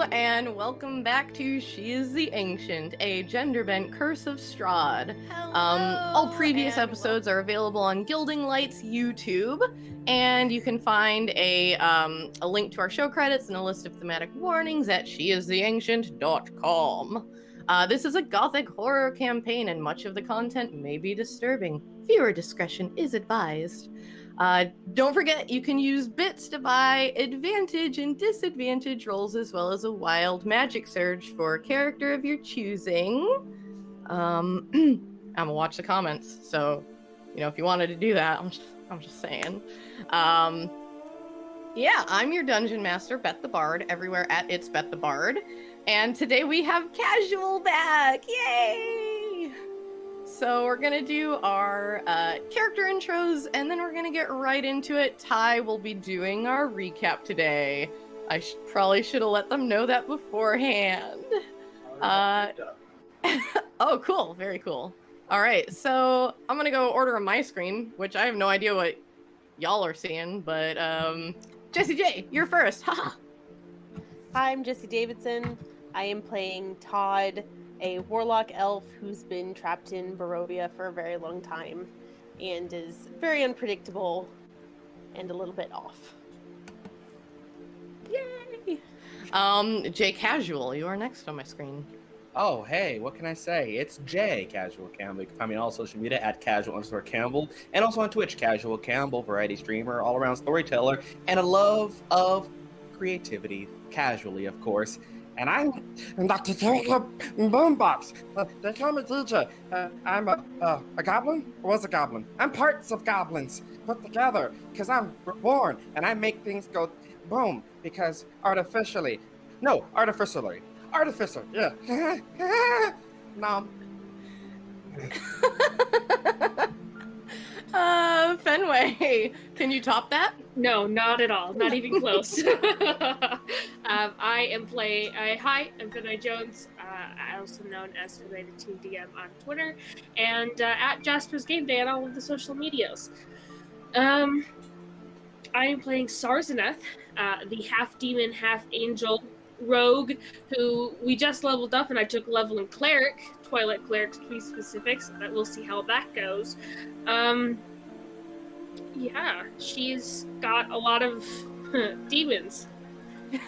and welcome back to She is the Ancient, a genderbent Curse of Strahd. All previous episodes are available on Gilding Light's YouTube, and you can find a link to our show credits and a list of thematic warnings at sheistheancient.com. This is a gothic horror campaign, and much of the content may be disturbing. Viewer discretion is advised. Don't forget, you can use bits to buy advantage and disadvantage rolls, as well as a wild magic surge for a character of your choosing. I'm gonna watch the comments, so if you wanted to do that, I'm just saying. Yeah, I'm your dungeon master, Beth the Bard, everywhere at It's Beth the Bard, and today we have Casual back. Yay! So we're gonna do our character intros, and then we're gonna get right into it. Ty will be doing our recap today. I probably should have let them know that beforehand. Oh, cool. Very cool. All right, so I'm gonna go order on my screen, which I have no idea what y'all are seeing, but Jessie J, you're first. Haha. Hi, I'm Jessie Davidson. I am playing Todd, a warlock elf who's been trapped in Barovia for a very long time and is very unpredictable and a little bit off. Yay! Jay Casual, you are next on my screen. Oh, hey, what can I say? It's Jay, Casual Campbell. You can find me on all social media at Casual_Campbell, and also on Twitch, Casual Campbell, variety streamer, all-around storyteller, and a love of creativity, casually, of course. And I'm Dr. Jacob Boombox. They call me DJ. I'm a goblin? I was a goblin. I'm parts of goblins put together because I'm reborn, and I make things go boom because artificially, yeah. No. Fenway, can you top that? No, not at all. Not even close. I'm Fenway Jones, also known as Fenway the Team DM on Twitter, and at Jasper's Game Day on all of the social medias. I am playing Sarzeneth, the half-demon, half-angel rogue who we just leveled up, and I took level in Cleric, Twilight Cleric to be specific, so that we'll see how that goes. Yeah, she's got a lot of demons.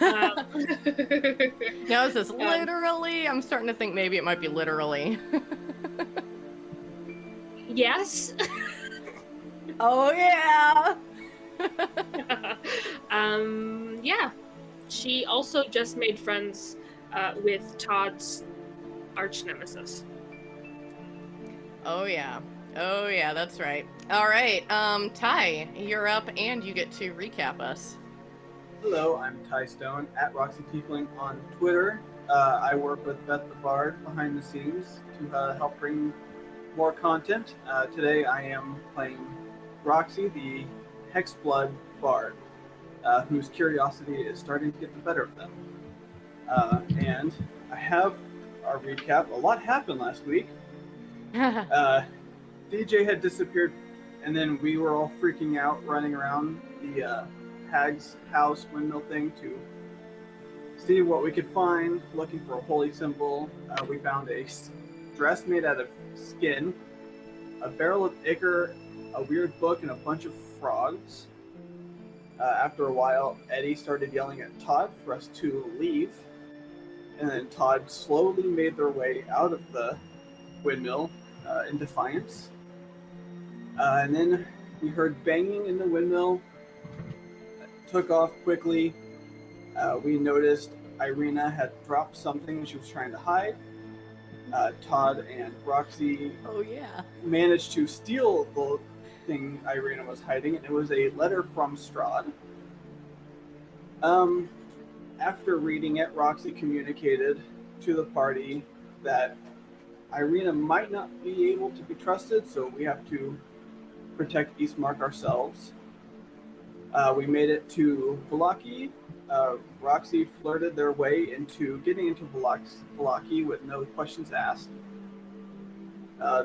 Now, is this literally? I'm starting to think maybe it might be literally. Yes. Oh, yeah! Yeah. She also just made friends with Todd's arch nemesis. Oh, yeah. Oh, yeah, that's right. All right, Ty, you're up, and you get to recap us. Hello, I'm Ty Stone, at Roxy Tiefling on Twitter. I work with Beth the Bard behind the scenes to help bring more content. Today I am playing Roxy, the Hexblood Bard, whose curiosity is starting to get the better of them. And I have our recap. A lot happened last week. DJ had disappeared, and then we were all freaking out, running around the hag's house windmill thing to see what we could find, looking for a holy symbol. We found a dress made out of skin, a barrel of ichor, a weird book, and a bunch of frogs. After a while, Eddie started yelling at Todd for us to leave, and then Todd slowly made their way out of the windmill in defiance. And then we heard banging in the windmill, took off quickly. We noticed Irina had dropped something she was trying to hide. Todd and Roxy managed to steal the thing Irina was hiding, and it was a letter from Strahd. After reading it, Roxy communicated to the party that Irina might not be able to be trusted, so we have to protect Eastmark ourselves. We made it to Vallaki. Roxy flirted their way into getting into Vallaki with no questions asked.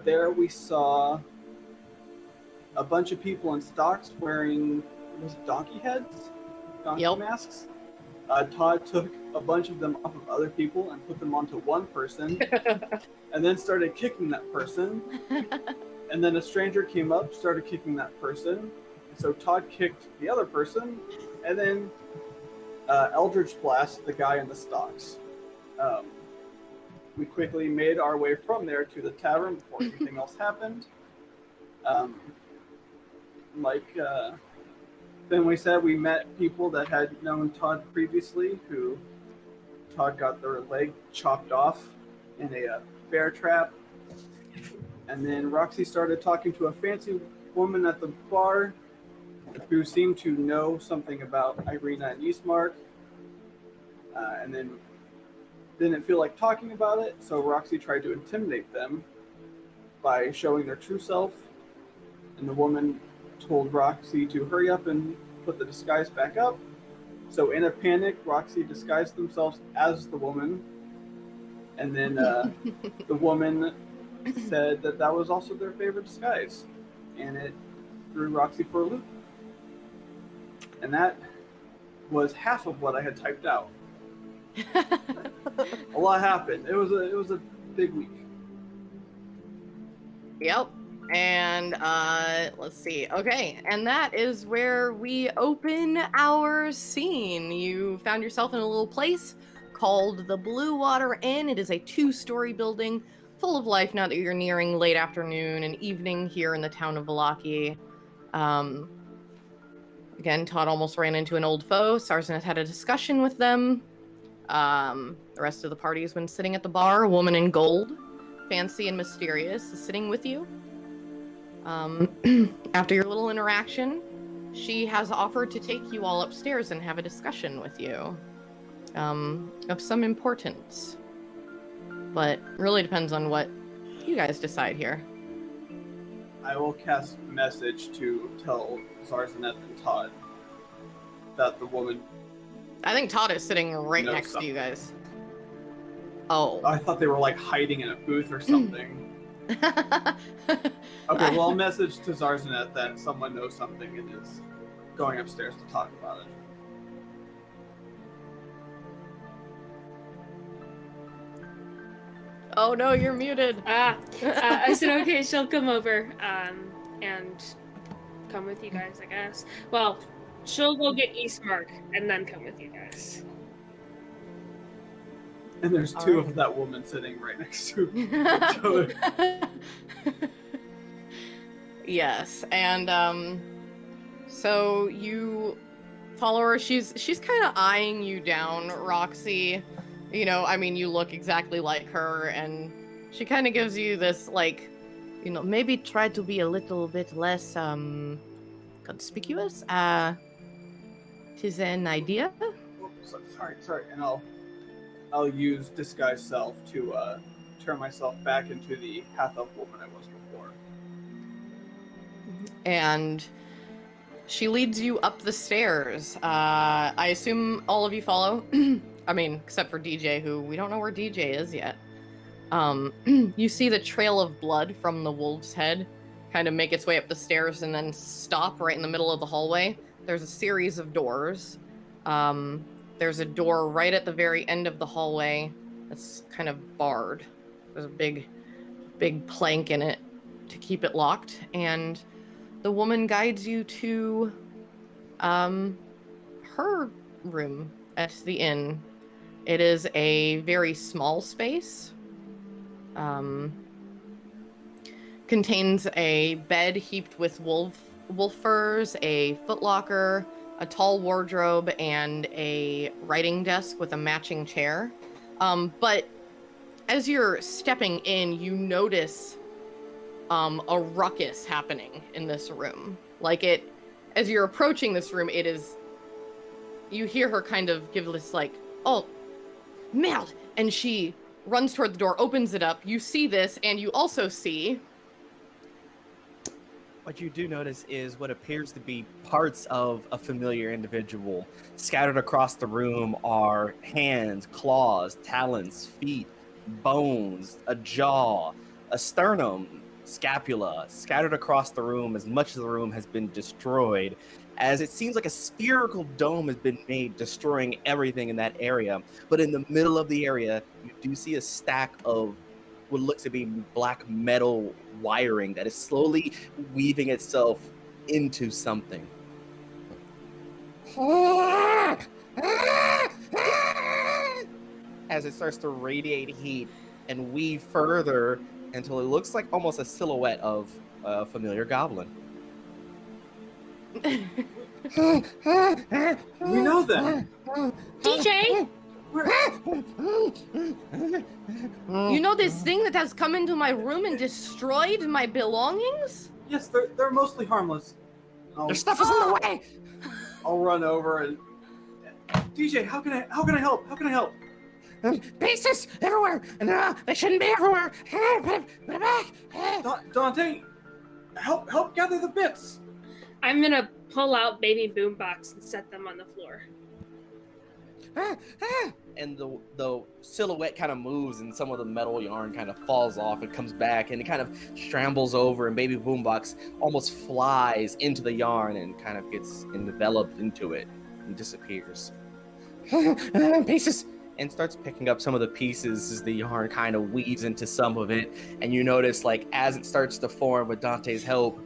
There we saw a bunch of people in stocks wearing, was it donkey heads? Donkey masks? Todd took a bunch of them off of other people and put them onto one person, and then started kicking that person. And then a stranger came up, started kicking that person. And so Todd kicked the other person, and then Eldritch Blast the guy in the stocks. We quickly made our way from there to the tavern before anything else happened. Finley said, we met people that had known Todd previously, who Todd got their leg chopped off in a bear trap. And then Roxy started talking to a fancy woman at the bar who seemed to know something about Irina and Eastmark. And then didn't feel like talking about it, so Roxy tried to intimidate them by showing their true self. And the woman told Roxy to hurry up and put the disguise back up. So in a panic, Roxy disguised themselves as the woman. And then the woman said that that was also their favorite disguise. And it threw Roxy for a loop. And that was half of what I had typed out. A lot happened. It was a big week. Yep. And let's see. Okay, and that is where we open our scene. You found yourself in a little place called the Blue Water Inn. It is a 2-story building full of life now that you're nearing late afternoon and evening here in the town of Valaki. Again, Todd almost ran into an old foe. Sarzanet had a discussion with them. The rest of the party has been sitting at the bar. A woman in gold, fancy and mysterious, is sitting with you. After your little interaction, she has offered to take you all upstairs and have a discussion with you. Of some importance. But really depends on what you guys decide here. I will cast message to tell Sarzanet and Todd that the woman... I think Todd is sitting right knows next something. to you guys. Oh. I thought they were like hiding in a booth or something. Okay, well, I'll message to Zarzanet that someone knows something and is going upstairs to talk about it. Oh no, you're muted. I said, okay, she'll come over and come with you guys, I guess. Well, she'll go get Eastmark and then come with you guys. And there's All two right. of that woman sitting right next to Toad. Yes, and so you follow her. She's kind of eyeing you down, Roxy. You know, I mean, you look exactly like her, and she kind of gives you this, like, you know, maybe try to be a little bit less conspicuous. Tis an idea. Oops, sorry, and I'll use disguise self to turn myself back into the half-elf woman I was before. And she leads you up the stairs. I assume all of you follow. I mean, except for DJ, who we don't know where DJ is yet. You see the trail of blood from the wolf's head kind of make its way up the stairs and then stop right in the middle of the hallway. There's a series of doors. There's a door right at the very end of the hallway that's kind of barred. There's a big plank in it to keep it locked. And the woman guides you to her room at the inn. It is a very small space. Contains a bed heaped with wolf furs, a footlocker, a tall wardrobe, and a writing desk with a matching chair. But as you're stepping in, you notice a ruckus happening in this room. As you're approaching this room, you hear her kind of give this like, oh, merde! And she runs toward the door, opens it up. You see this, and you also see... What you do notice is what appears to be parts of a familiar individual. Scattered across the room are hands, claws, talons, feet, bones, a jaw, a sternum, scapula. Scattered across the room, as much of the room has been destroyed. as it seems like a spherical dome has been made, destroying everything in that area. But in the middle of the area, you do see a stack of what looks to be black metal wiring that is slowly weaving itself into something. As it starts to radiate heat and weave further until it looks like almost a silhouette of a familiar goblin. We know them. DJ! You know this thing that has come into my room and destroyed my belongings? Yes, they're mostly harmless. Their stuff is in the way. I'll run over and DJ, how can I help? How can I help? Pieces everywhere, and they shouldn't be everywhere. Dante, help gather the bits. I'm gonna pull out baby boombox and set them on the floor. And the silhouette kind of moves, and some of the metal yarn kind of falls off. It comes back, and it kind of scrambles over, and baby boombox almost flies into the yarn and kind of gets enveloped into it and disappears. Pieces. And starts picking up some of the pieces as the yarn kind of weaves into some of it. And you notice, like, as it starts to form with Dante's help,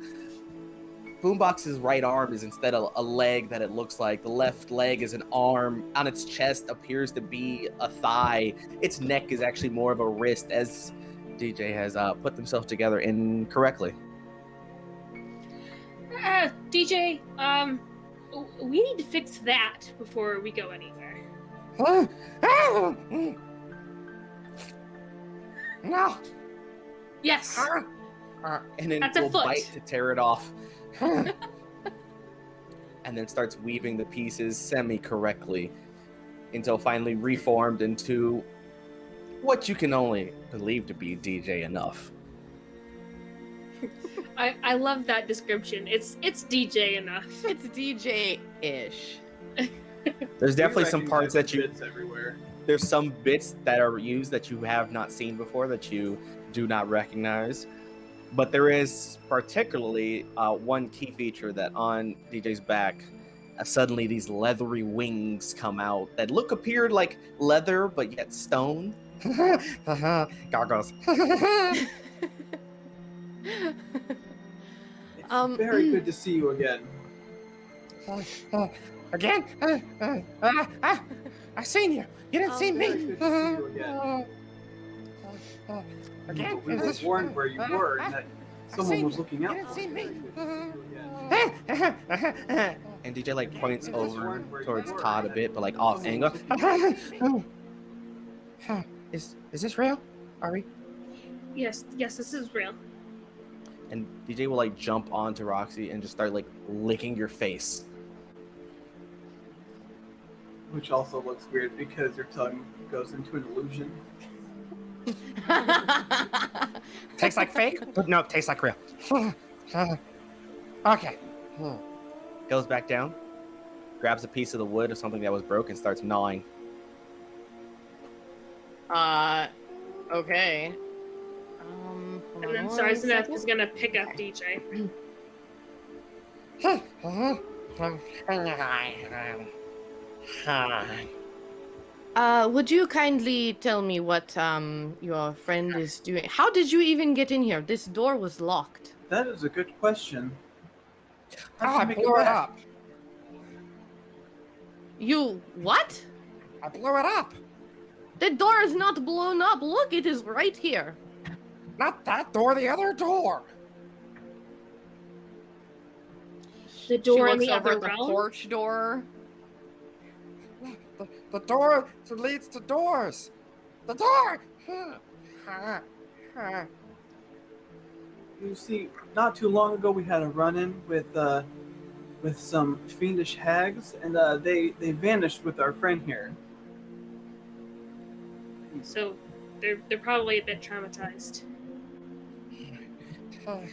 Boombox's right arm is instead of a leg that it looks like. The left leg is an arm. On its chest appears to be a thigh. Its neck is actually more of a wrist, as DJ has put themselves together incorrectly. DJ, we need to fix that before we go anywhere. No. Yes. And then That's a will foot. bite to tear it off. And then starts weaving the pieces semi-correctly until finally reformed into what you can only believe to be DJ enough. I love that description. It's DJ enough. It's DJ-ish. There's definitely We some parts that you... bits everywhere. There's some bits that are used that you have not seen before, that you do not recognize. But there is particularly one key feature that on DJ's back, suddenly these leathery wings come out that appeared like leather, but yet stone. Gargles. It's very good to see you again. Again? I seen you. You didn't see Very me. good to see you again. We were warned where you were and that someone was looking out. You didn't see me. Very good to see you again. And DJ like points Just over warned where you towards were Todd a and bit, but like that off someone angle. was looking out. Is this real? Are we? Yes, this is real. And DJ will like jump onto Roxy and just start like licking your face. Which also looks weird because your tongue goes into an illusion. Tastes like fake? But no, tastes like real. Okay. Goes back down, grabs a piece of the wood or something that was broken, starts gnawing. Okay. And then Sarzeneth is gonna pick up DJ. Would you kindly tell me what your friend is doing? How did you even get in here? This door was locked. That is a good question. How'd you I make blew it back? up. You what? I blew it up. The door is not blown up. Look, it is right here. Not that door, the other door. The door she in looks the over other at the realm. porch door. The door that leads to doors. The door. You see, not too long ago we had a run-in with some fiendish hags, and they vanished with our friend here. So they're probably a bit traumatized. I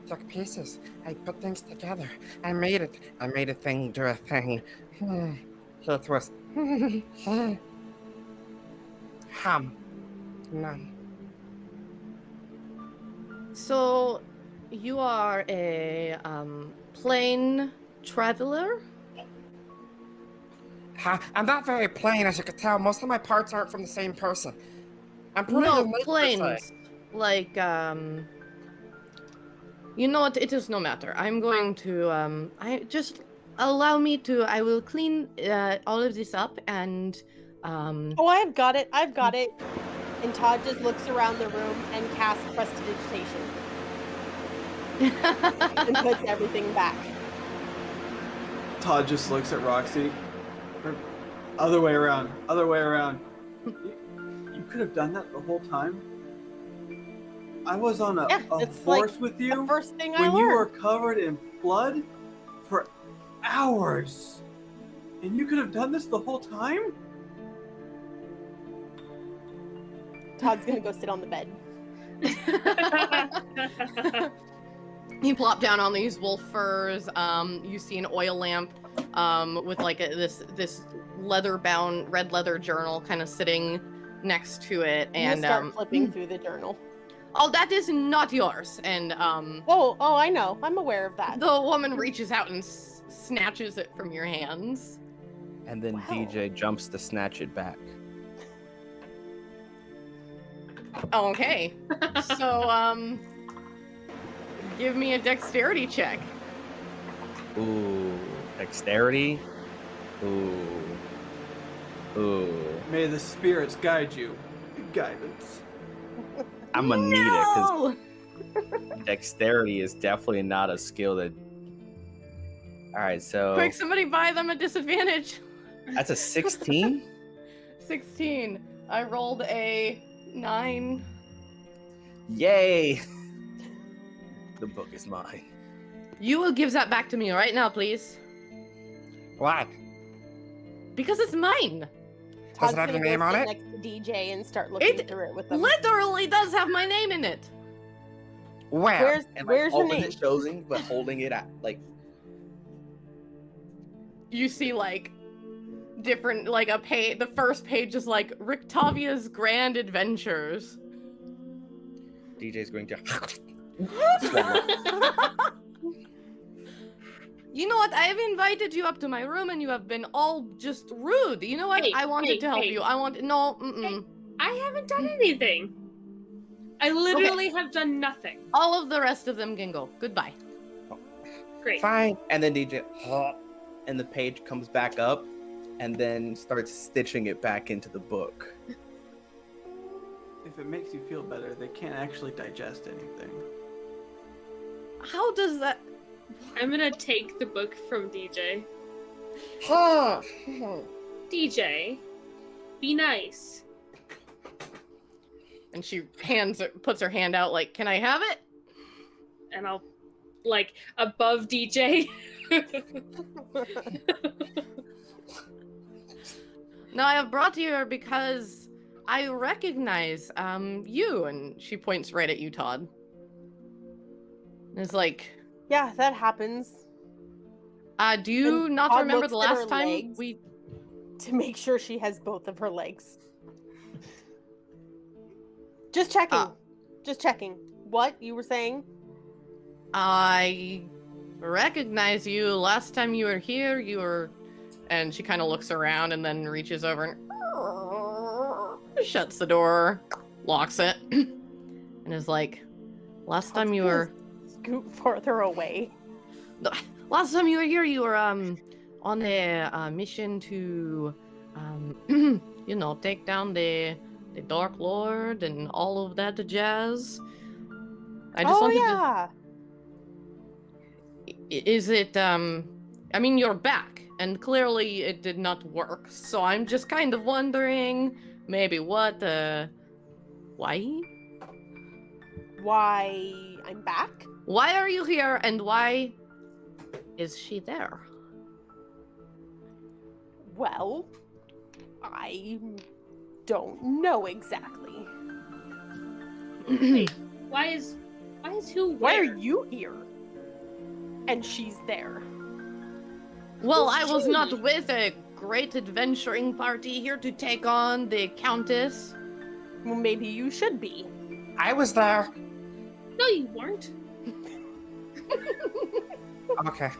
took pieces. I put things together. I made it. I made a thing do a thing. It was none. So, you are a plain traveler? I'm not very plain, as you can tell. Most of my parts aren't from the same person. I'm pretty No, unique, per se. planes. Like, you know what? It is no matter. I'm going to, I just allow me to, I will clean all of this up and, Oh, I've got it. I've got it. And Todd just looks around the room and casts prestidigitation and puts everything back. Todd just looks at Roxy. Or, other way around. Other way around. You could have done that the whole time. I was on a it's horse like with The you first thing I when you learned. were covered in blood for hours. And you could have done this the whole time? Todd's gonna go sit on the bed. You plop down on these wolf furs. You see an oil lamp with like this leather-bound red leather journal kind of sitting next to it, And and start flipping through the journal. oh, that is not yours. And Oh, I know. I'm aware of that. the woman reaches out and snatches it from your hands. And then Wow. DJ jumps to snatch it back. Okay, so give me a dexterity check. Ooh, dexterity. Ooh. May the spirits guide you. Guidance. I'm gonna need it because No! dexterity is definitely not a skill that. All right, so Quick, somebody buy them a disadvantage. that's a 16. 16. I rolled a 9. Yay! The book is mine. You will give that back to me right now, please. What? Because it's mine. Todd's it have gonna your go name on sit it? next to DJ and start looking It through it with them. literally does have my name in it. Where? Where's And where's your open name? it chosen, but holding it at like You see, like, different, like, a page. The first page is like Rictavia's Grand Adventures. DJ's going to. You know what? I have invited you up to my room, and you have been all just rude. You know what? Hey, I wanted to help hey. you. I want no. Mm-mm. I haven't done anything. I literally have done nothing. All of the rest of them can go. Goodbye. Great. Fine. And then DJ, and the page comes back up, and then starts stitching it back into the book. If it makes you feel better, they can't actually digest anything. How does that? I'm gonna take the book from DJ. Huh. DJ, be nice. And she puts her hand out like, "Can I have it?" And I'll, like, above DJ. No, I have brought you here because I recognize you, and she points right at you, Todd. And it's like, Yeah, that happens. do you And not Todd remember looks the at her last time legs. we? To make sure she has both of her legs. Just checking. Just checking. What you were saying? I recognize you. Last time you were here, you were, and she kind of looks around and then reaches over and shuts the door, locks it, and is like, "Last time you were." Scoot farther away. Last time you were here, you were on a mission to, you know, take down the Dark Lord and all of that jazz. I just wanted yeah. to. Is it? I mean, you're back, and clearly it did not work. So I'm just kind of wondering, maybe what? Why? Why I'm back? Why are you here, and why is she there? Well, I don't know exactly. Wait, why is who Why where? are you here? And she's there. Well, Who's I was she? not with a great adventuring party here to take on the Countess. Well, maybe you should be. I was there. No, you weren't. Okay.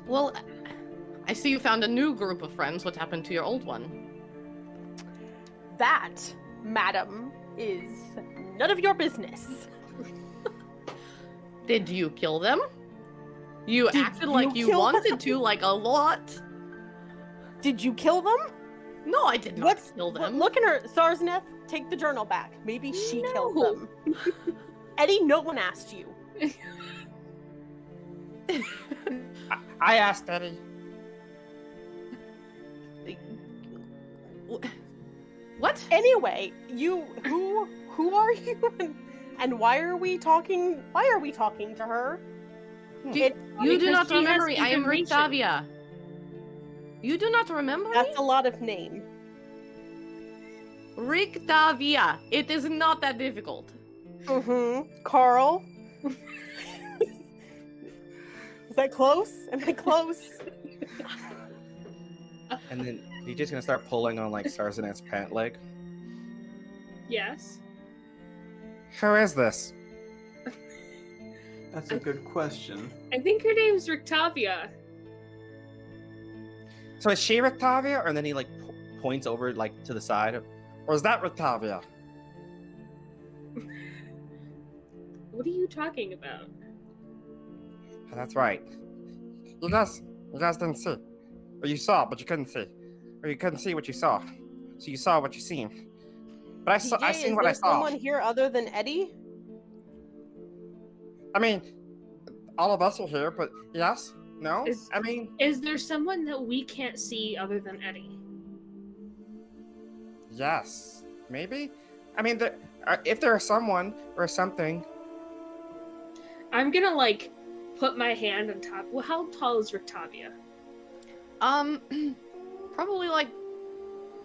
Well, I see you found a new group of friends. What happened to your old one? That, madam, is none of your business. Did you kill them? You Did acted you like you kill wanted them? to, like a lot. Did you kill them? No, I did not kill them. Look at her, Sarsneth. Take the journal back. Maybe she killed No. them. Eddie, no one asked you. I asked Eddie. What? Anyway, who are you and why are we talking? Why are we talking to her? You do Because not she has remember me. I am information. Rictavia. You do not remember me? That's a lot of name. Rictavia. It is not that difficult. Mm-hmm. Carl. Is that close? Am I close? And then he's just gonna start pulling on like Sarzenet's pant leg. Yes. Who is this? That's a good question. I think her name's Rictavia. So is she Rictavia, And then he like points over like to the side. or is that Rictavia? What are you talking about? That's right. You guys didn't see. Or you saw, but you couldn't see. Or you couldn't see what you saw. So you saw what you seen. But I TJ, seen is what there I saw. someone here other than Eddie? I mean, all of us are here, but yes? No? I mean, Is there someone that we can't see other than Eddie? yes. Maybe? I mean, if there is someone or something. I'm gonna like put my hand on top. Well, how tall is Rictavia? Probably like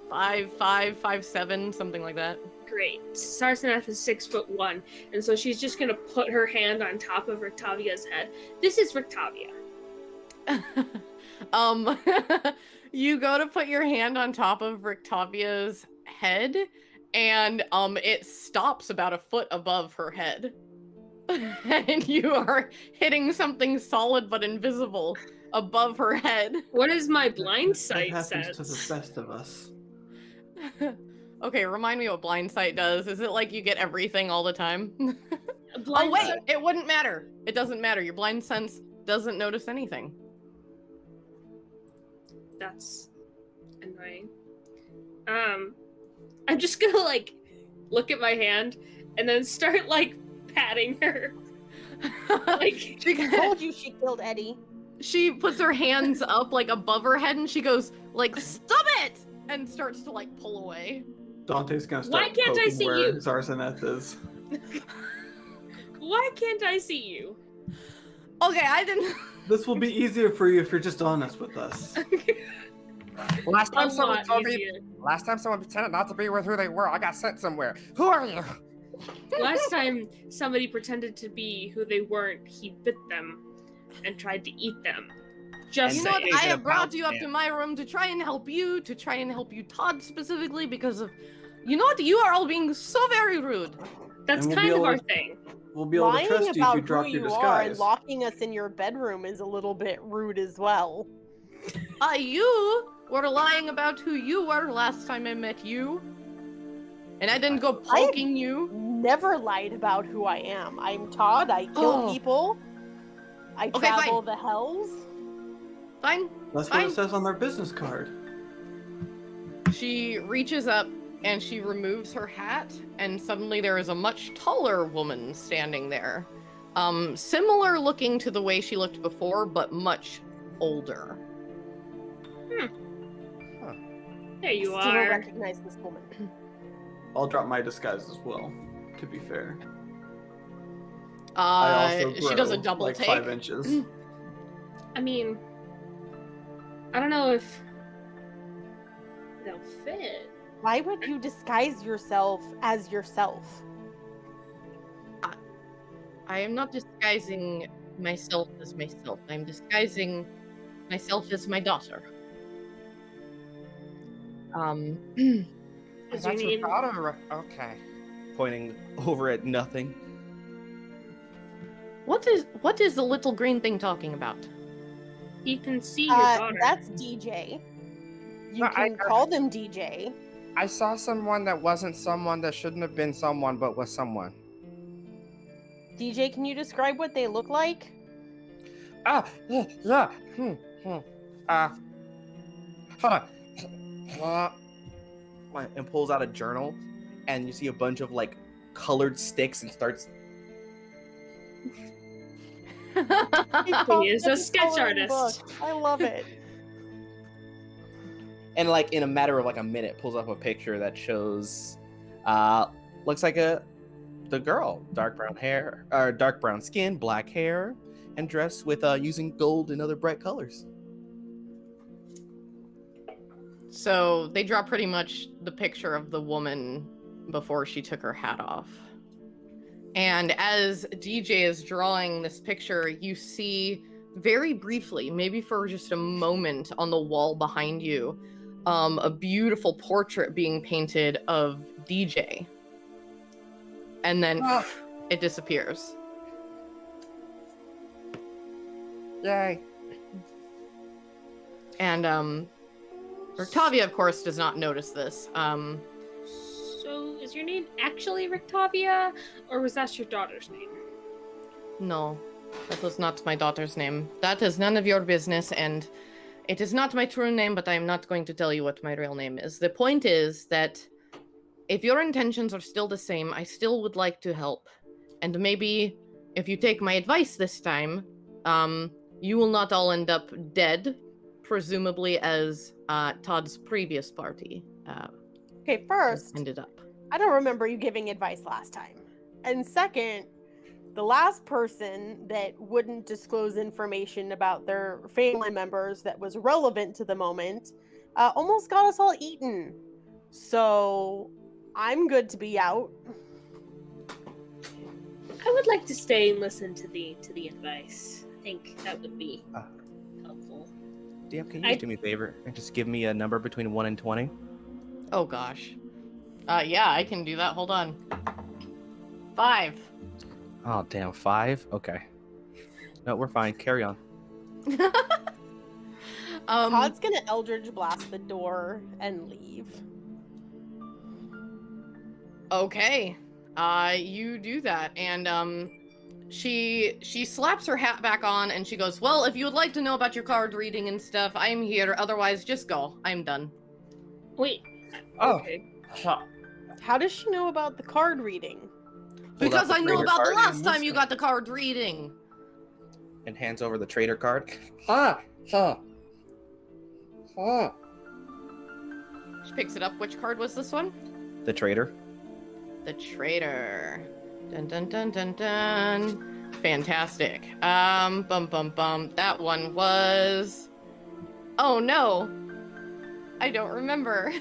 5'5", 5'7", something like that. Great. Sarseneth is 6'1", and so she's just gonna put her hand on top of Rictavia's head. This is Rictavia. You go to put your hand on top of Rictavia's head, and it stops about a foot above her head. And you are hitting something solid but invisible above her head. What is my That blind sight happens to the sense? best of us. Okay, remind me what blind sight does. Is it like you get everything all the time? Blind Oh wait, sight- it wouldn't matter. It doesn't matter. Your blind sense doesn't notice anything. That's annoying. I'm just gonna like look at my hand and then start like patting her. Like she, Told you she killed Eddie. she puts her hands up like above her head and she goes like, "Stop it!" and starts to like pull away. Dante's gonna Why start can't I poking see where you? Zarzeneth is. why can't I see you? Okay, I didn't. This will be easier for you if you're just honest with us. Last A time someone lot told me. easier. Last time someone pretended not to be with who they were, I got sent somewhere. Who are you? Last time somebody pretended to be who they weren't, he bit them and tried to eat them. Just You know what? saying. I Agent have of brought you up Pound to my room to try and help you, Todd specifically, because of, you know what? You are all being so very rude. That's And we'll kind be of able our to- thing. We'll be able to Lying trust you if about you drop who your you are and disguise. locking us in your bedroom is a little bit rude as well. You were lying about who you were last time I met you. And I didn't go poking you. Never lied about who I am. I'm Todd. I kill Oh. people. I Okay, travel fine. the hells. Fine. That's Fine. what it says on their business card. She reaches up and she removes her hat, and suddenly there is a much taller woman standing there. Similar looking to the way she looked before, but much older. There you Still don't are. recognize this woman. I'll drop my disguise as well, to be fair. I also She does a grow, double like take. 5 inches. I mean, I don't know if they'll fit. Why would you disguise yourself as yourself? I am not disguising myself as myself. I'm disguising myself as my daughter. Is That's your your name? daughter. Okay. Pointing over at nothing. What is the little green thing talking about? You can see your daughter. That's DJ. You No, can call them DJ. I saw someone that wasn't someone that shouldn't have been someone but was someone. DJ, can you describe what they look like? Yeah. Hold on. And pulls out a journal, and you see a bunch of like colored sticks and starts. He is a sketch artist. I love it. And like in a matter of like a minute, pulls up a picture that shows, looks like the girl, dark brown hair, or dark brown skin, black hair, and dressed with using gold and other bright colors. So they draw pretty much the picture of the woman before she took her hat off. And as DJ is drawing this picture, you see very briefly, maybe for just a moment on the wall behind you, a beautiful portrait being painted of DJ. And then it disappears. Yay. And Rictavia, of course, does not notice this. So, is your name actually Rictavia, or was that your daughter's name? No, that was not my daughter's name. That is none of your business, and it is not my true name, but I am not going to tell you what my real name is. The point is that if your intentions are still the same, I still would like to help. And maybe if you take my advice this time, you will not all end up dead, presumably as Todd's previous party Okay, first, ended up. I don't remember you giving advice last time. And second, the last person that wouldn't disclose information about their family members that was relevant to the moment almost got us all eaten. So I'm good to be out. I would like to stay and listen to the advice. I think that would be helpful. DM, can you just do me a favor and just give me a number between 1 and 20? Oh gosh. Yeah, I can do that. Hold on. 5. Oh, damn, 5? Okay. No, we're fine. Carry on. Todd's gonna Eldritch Blast the door and leave. Okay. You do that, and she slaps her hat back on, and she goes, "Well, if you would like to know about your card reading and stuff, I'm here. Otherwise, just go. I'm done." Wait. Oh. Okay. How does she know about the card reading? Because I know trader about the card and last time moves you them. got the card reading. And hands over the trader card. She picks it up. Which card was this one? The trader. The traitor. Dun dun dun dun dun. Fantastic. That one was. Oh no. I don't remember.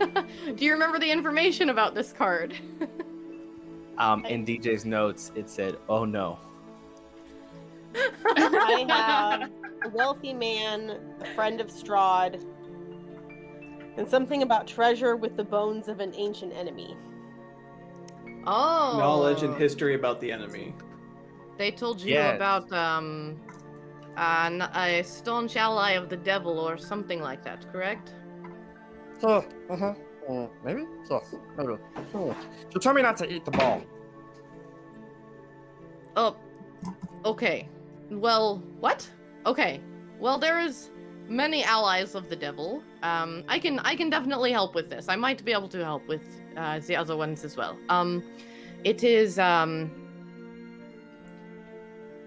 Do you remember the information about this card? In DJ's notes, it said, "Oh no." I have a wealthy man, a friend of Strahd, and something about treasure with the bones of an ancient enemy. Oh. Knowledge and history about the enemy. They told you Yes. about a staunch ally of the devil or something like that, correct? Maybe? Maybe. She told me not to eat the ball. Oh, okay. Well, what? Okay. Well, there is many allies of the devil. I can definitely help with this. I might be able to help with the other ones as well. It is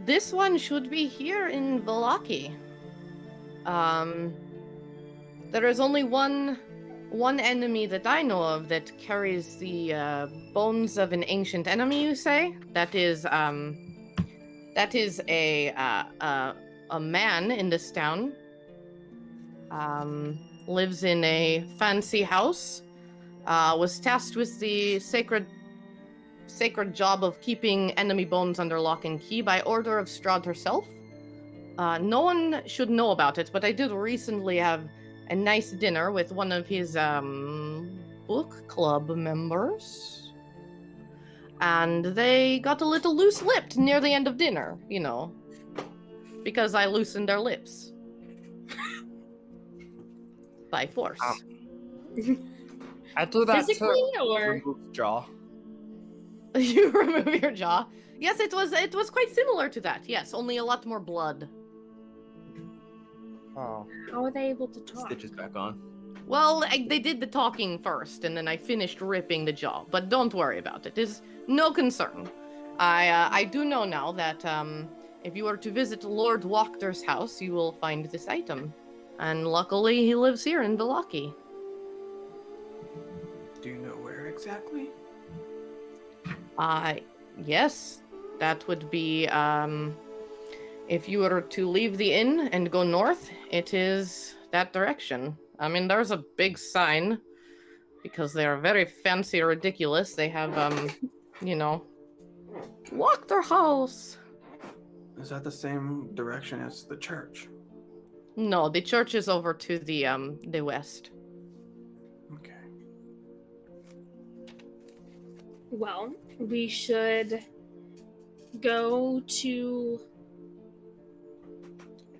this one should be here in Vallaki. There is only one enemy that I know of that carries the bones of an ancient enemy, you say? That is a man in this town. Lives in a fancy house. Was tasked with the sacred job of keeping enemy bones under lock and key by order of Strahd herself. No one should know about it, but I did recently have a nice dinner with one of his book club members. And they got a little loose-lipped near the end of dinner, because I loosened their lips. By force. I do that Physically, too. or Remove jaw. You remove your jaw. Yes, it was quite similar to that. Yes, only a lot more blood. Oh. how are they able to talk? Stitches back on. Well, they did the talking first, and then I finished ripping the jaw. But don't worry about it. It's no concern. I do know now that if you were to visit Lord Walker's house, you will find this item. And luckily, he lives here in Vallaki. Do you know where exactly? Yes. That would be, if you were to leave the inn and go north, it is that direction. I mean, there's a big sign, because they are very fancy or ridiculous. They have, Walker House. Is that the same direction as the church? No, the church is over to the west. Okay. Well, we should go to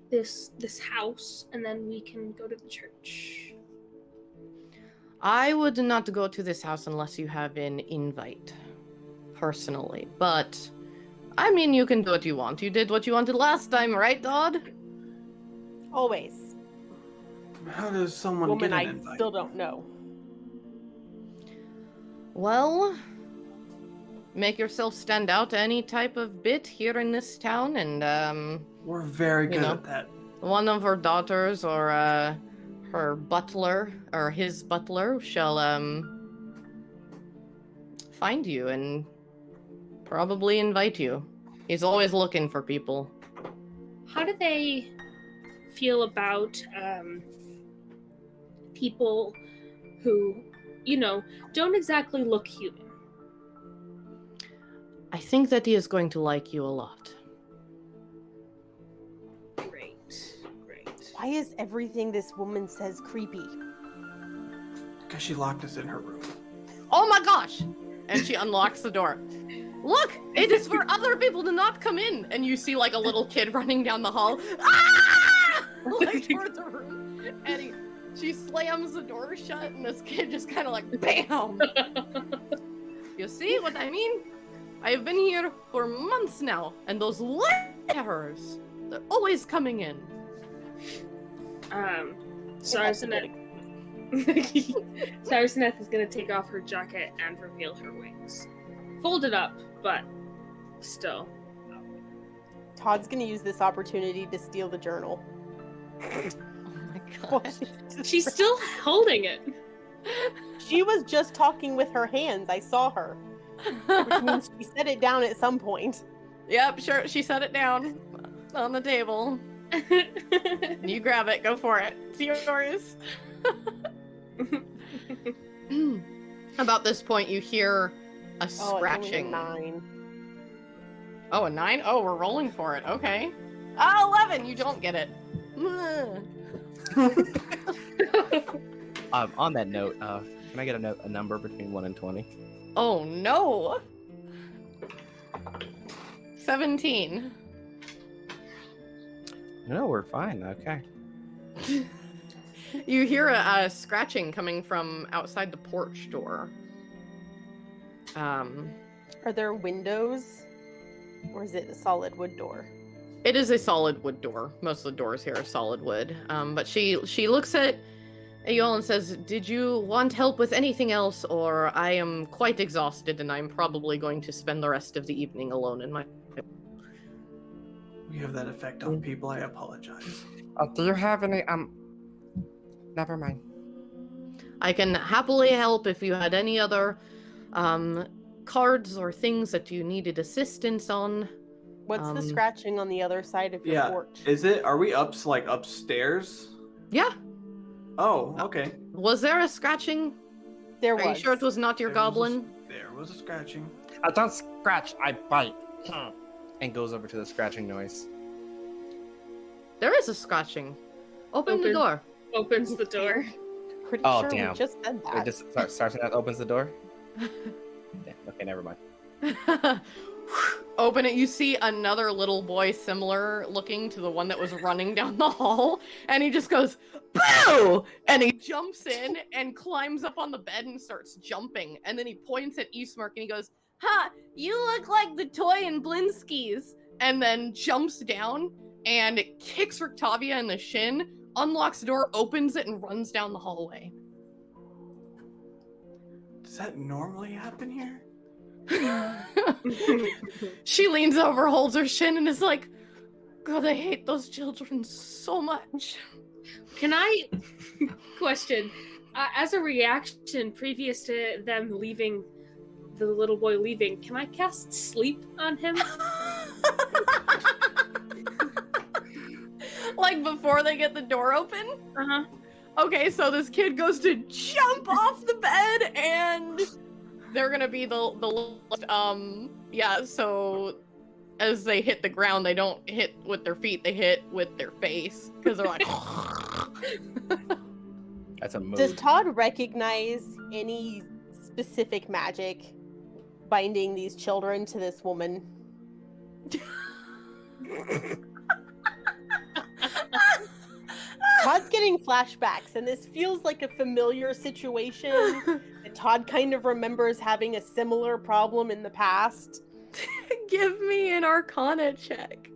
this house, and then we can go to the church. I would not go to this house unless you have an invite, personally. But, I mean, you can do what you want. You did what you wanted last time, right, Dodd? Always. How does someone Woman get an I invite? still don't know. Well, make yourself stand out any type of bit here in this town, and, We're very good know. at that. one of her daughters or, her butler, or his butler, shall, find you and probably invite you. He's always looking for people. How do they feel about people who, don't exactly look human? I think that he is going to like you a lot. Great. Why is everything this woman says creepy? Because she locked us in her room. Oh my gosh! And she unlocks the door. Look! It is for other people to not come in! And you see like a little kid running down the hall. Ah! Like towards the room. And she slams the door shut, and this kid just kind of like BAM! You see what I mean? I have been here for months now, and those letters, they're always coming in. Sarseneth is gonna take off her jacket and reveal her wings. Folded up, but still. Todd's gonna use this opportunity to steal the journal. Oh my Well, gosh. She's still holding it. She was just talking with her hands. I saw her. Which means she set it down at some point. Yep, sure. She set it down on the table. You grab it. Go for it. It's yours. About this point, you hear a scratching. It's only a 9. Oh, a 9? Oh, we're rolling for it. Okay. Ah, 11. You don't get it. On that note, can I get a number between 1 and 20? Oh, no. 17. No, we're fine. Okay. You hear a scratching coming from outside the porch door. Are there windows? Or is it a solid wood door? It is a solid wood door. Most of the doors here are solid wood. But she looks at Ayol and says, "Did you want help with anything else, or I am quite exhausted and I'm probably going to spend the rest of the evening alone in my..." We have that effect on people. I apologize. Do you have any, never mind. I can happily help if you had any other cards or things that you needed assistance on. What's the scratching on the other side of your Yeah. porch? Are we upstairs? Yeah. Oh, okay. Was there a scratching? There Are was. you sure it was not your goblin? There was a scratching. I don't scratch, I bite. And goes over to the scratching noise. There is a scratching. Open the Open. door. Opens the door. Pretty Oh, sure damn. we just said that. Sergeant opens the door? Damn, okay, never mind. Open it. You see another little boy similar looking to the one that was running down the hall, and he just goes, "Boo!" And he jumps in and climbs up on the bed and starts jumping. And then he points at Eastmark and he goes, "Ha! You look like the toy in Blinsky's." And then jumps down and kicks Rictavia in the shin, unlocks the door, opens it, and runs down the hallway. Does that normally happen here? She leans over, holds her shin, and is like, "God, I hate those children so much." Can I question, as a reaction previous to them leaving, the little boy leaving, can I cast sleep on him? Like before they get the door open? Uh-huh. Okay, so this kid goes to jump off the bed, and they're gonna be so as they hit the ground, they don't hit with their feet, they hit with their face, because they're like... That's a move. Does Todd recognize any specific magic binding these children to this woman? Todd's getting flashbacks, and this feels like a familiar situation that Todd kind of remembers having a similar problem in the past. Give me an Arcana check.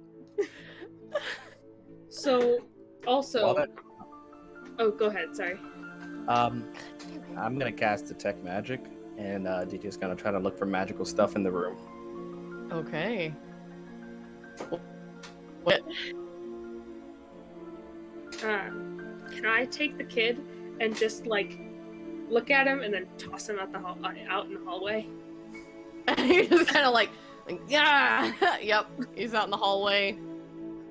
So, also... Well, that- Oh, go ahead, sorry. I'm gonna cast Detect Magic, and DJ's gonna try to look for magical stuff in the room. Okay. What? Can I take the kid and just, like, look at him and then toss him out in the hallway? You're just kind of like, yeah, yep. He's out in the hallway.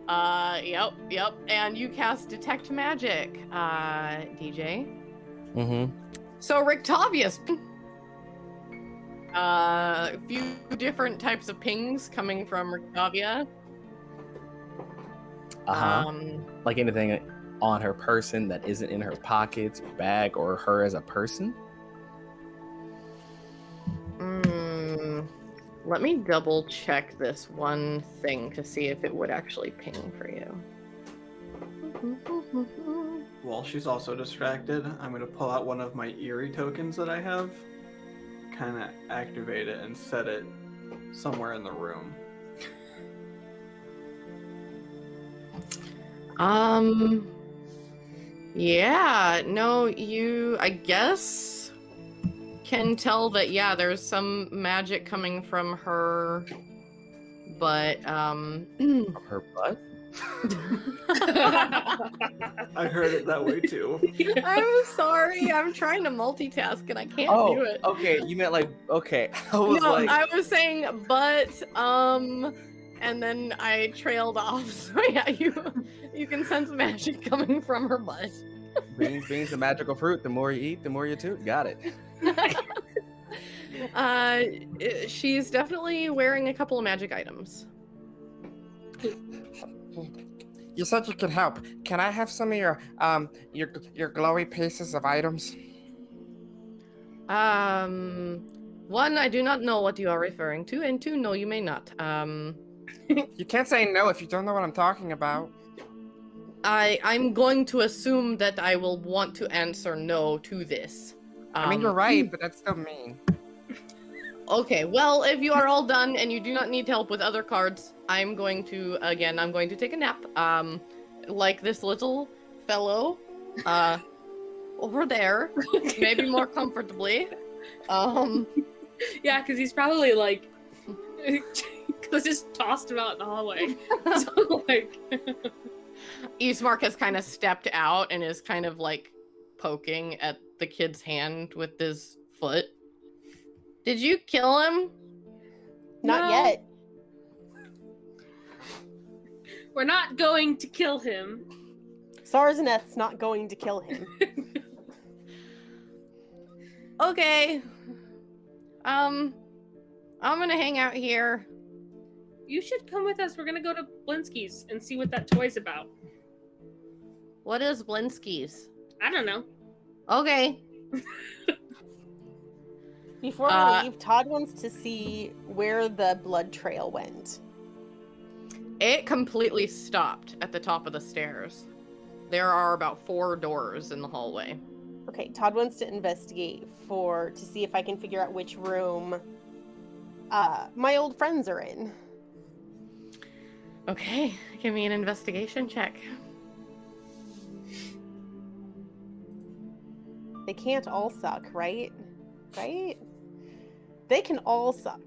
Yep. And you cast Detect Magic, DJ. Mm-hmm. So Rictavius, a few different types of pings coming from Rictavia. Like anything on her person that isn't in her pockets, or bag, or her as a person? Let me double check this one thing to see if it would actually ping for you. While she's also distracted, I'm going to pull out one of my eerie tokens that I have, kind of activate it, and set it somewhere in the room. Yeah, no, you, I guess, can tell that, yeah, there's some magic coming from her, but, From her butt? I heard it that way too. I'm sorry, I'm trying to multitask and I can't do it. Okay, you meant like, okay. I was No, like... I was saying, but, and then I trailed off, so yeah, you can sense magic coming from her butt. Beans a magical fruit. The more you eat, the more you toot. Got it. She's definitely wearing a couple of magic items. You said you could help. Can I have some of your glowy pieces of items? One, I do not know what you are referring to, and two, no, you may not. You can't say no if you don't know what I'm talking about. I'm going to assume that I will want to answer no to this. I mean, you're right, but that's still mean. Okay, well, if you are all done and you do not need help with other cards, I'm going to take a nap. Like this little fellow, over there, maybe more comfortably. Yeah, because he's probably like, just tossed him out in the hallway. So, like... Eastmark has kind of stepped out and is kind of like poking at the kid's hand with his foot. Did you kill him? Not No. yet. We're not going to kill him. Sarzaneth's not going to kill him. Okay. I'm gonna hang out here. You should come with us. We're gonna go to Blinsky's and see what that toy's about. What is Blinsky's? I don't know. Okay. Before we leave, Todd wants to see where the blood trail went. It completely stopped at the top of the stairs. There are about 4 doors in the hallway. Okay, Todd wants to investigate to see if I can figure out which room my old friends are in. Okay, give me an investigation check. They can't all suck, right? Right? They can all suck.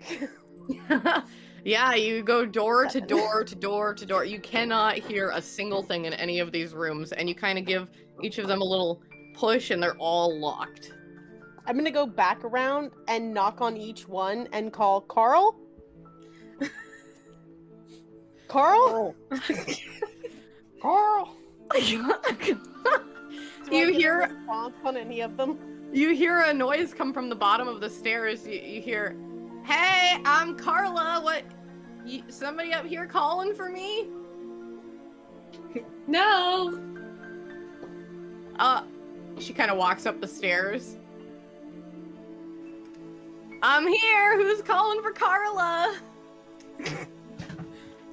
Yeah, you go door to 7. door to door to door. You cannot hear a single thing in any of these rooms, and you kind of give each of them a little push, and they're all locked. I'm gonna go back around and knock on each one and call Carl. Carl? Carl! Do You I get hear- a response on any of them? You hear a noise come from the bottom of the stairs. You hear, "Hey, I'm Carla. What? Somebody up here calling for me?" No. She kind of walks up the stairs. "I'm here. Who's calling for Carla?"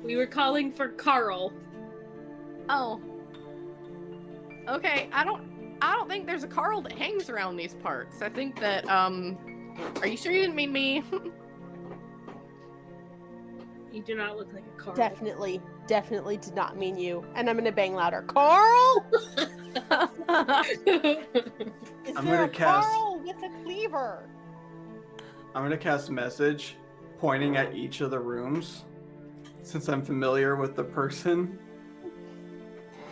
We were calling for Carl. Oh. Okay, I don't think there's a Carl that hangs around these parts. I think that, are you sure you didn't mean me? You do not look like a Carl. Definitely did not mean you. And I'm gonna bang louder. Carl! Is I'm there gonna a cast- Carl with a cleaver? I'm gonna cast message pointing at each of the rooms since I'm familiar with the person.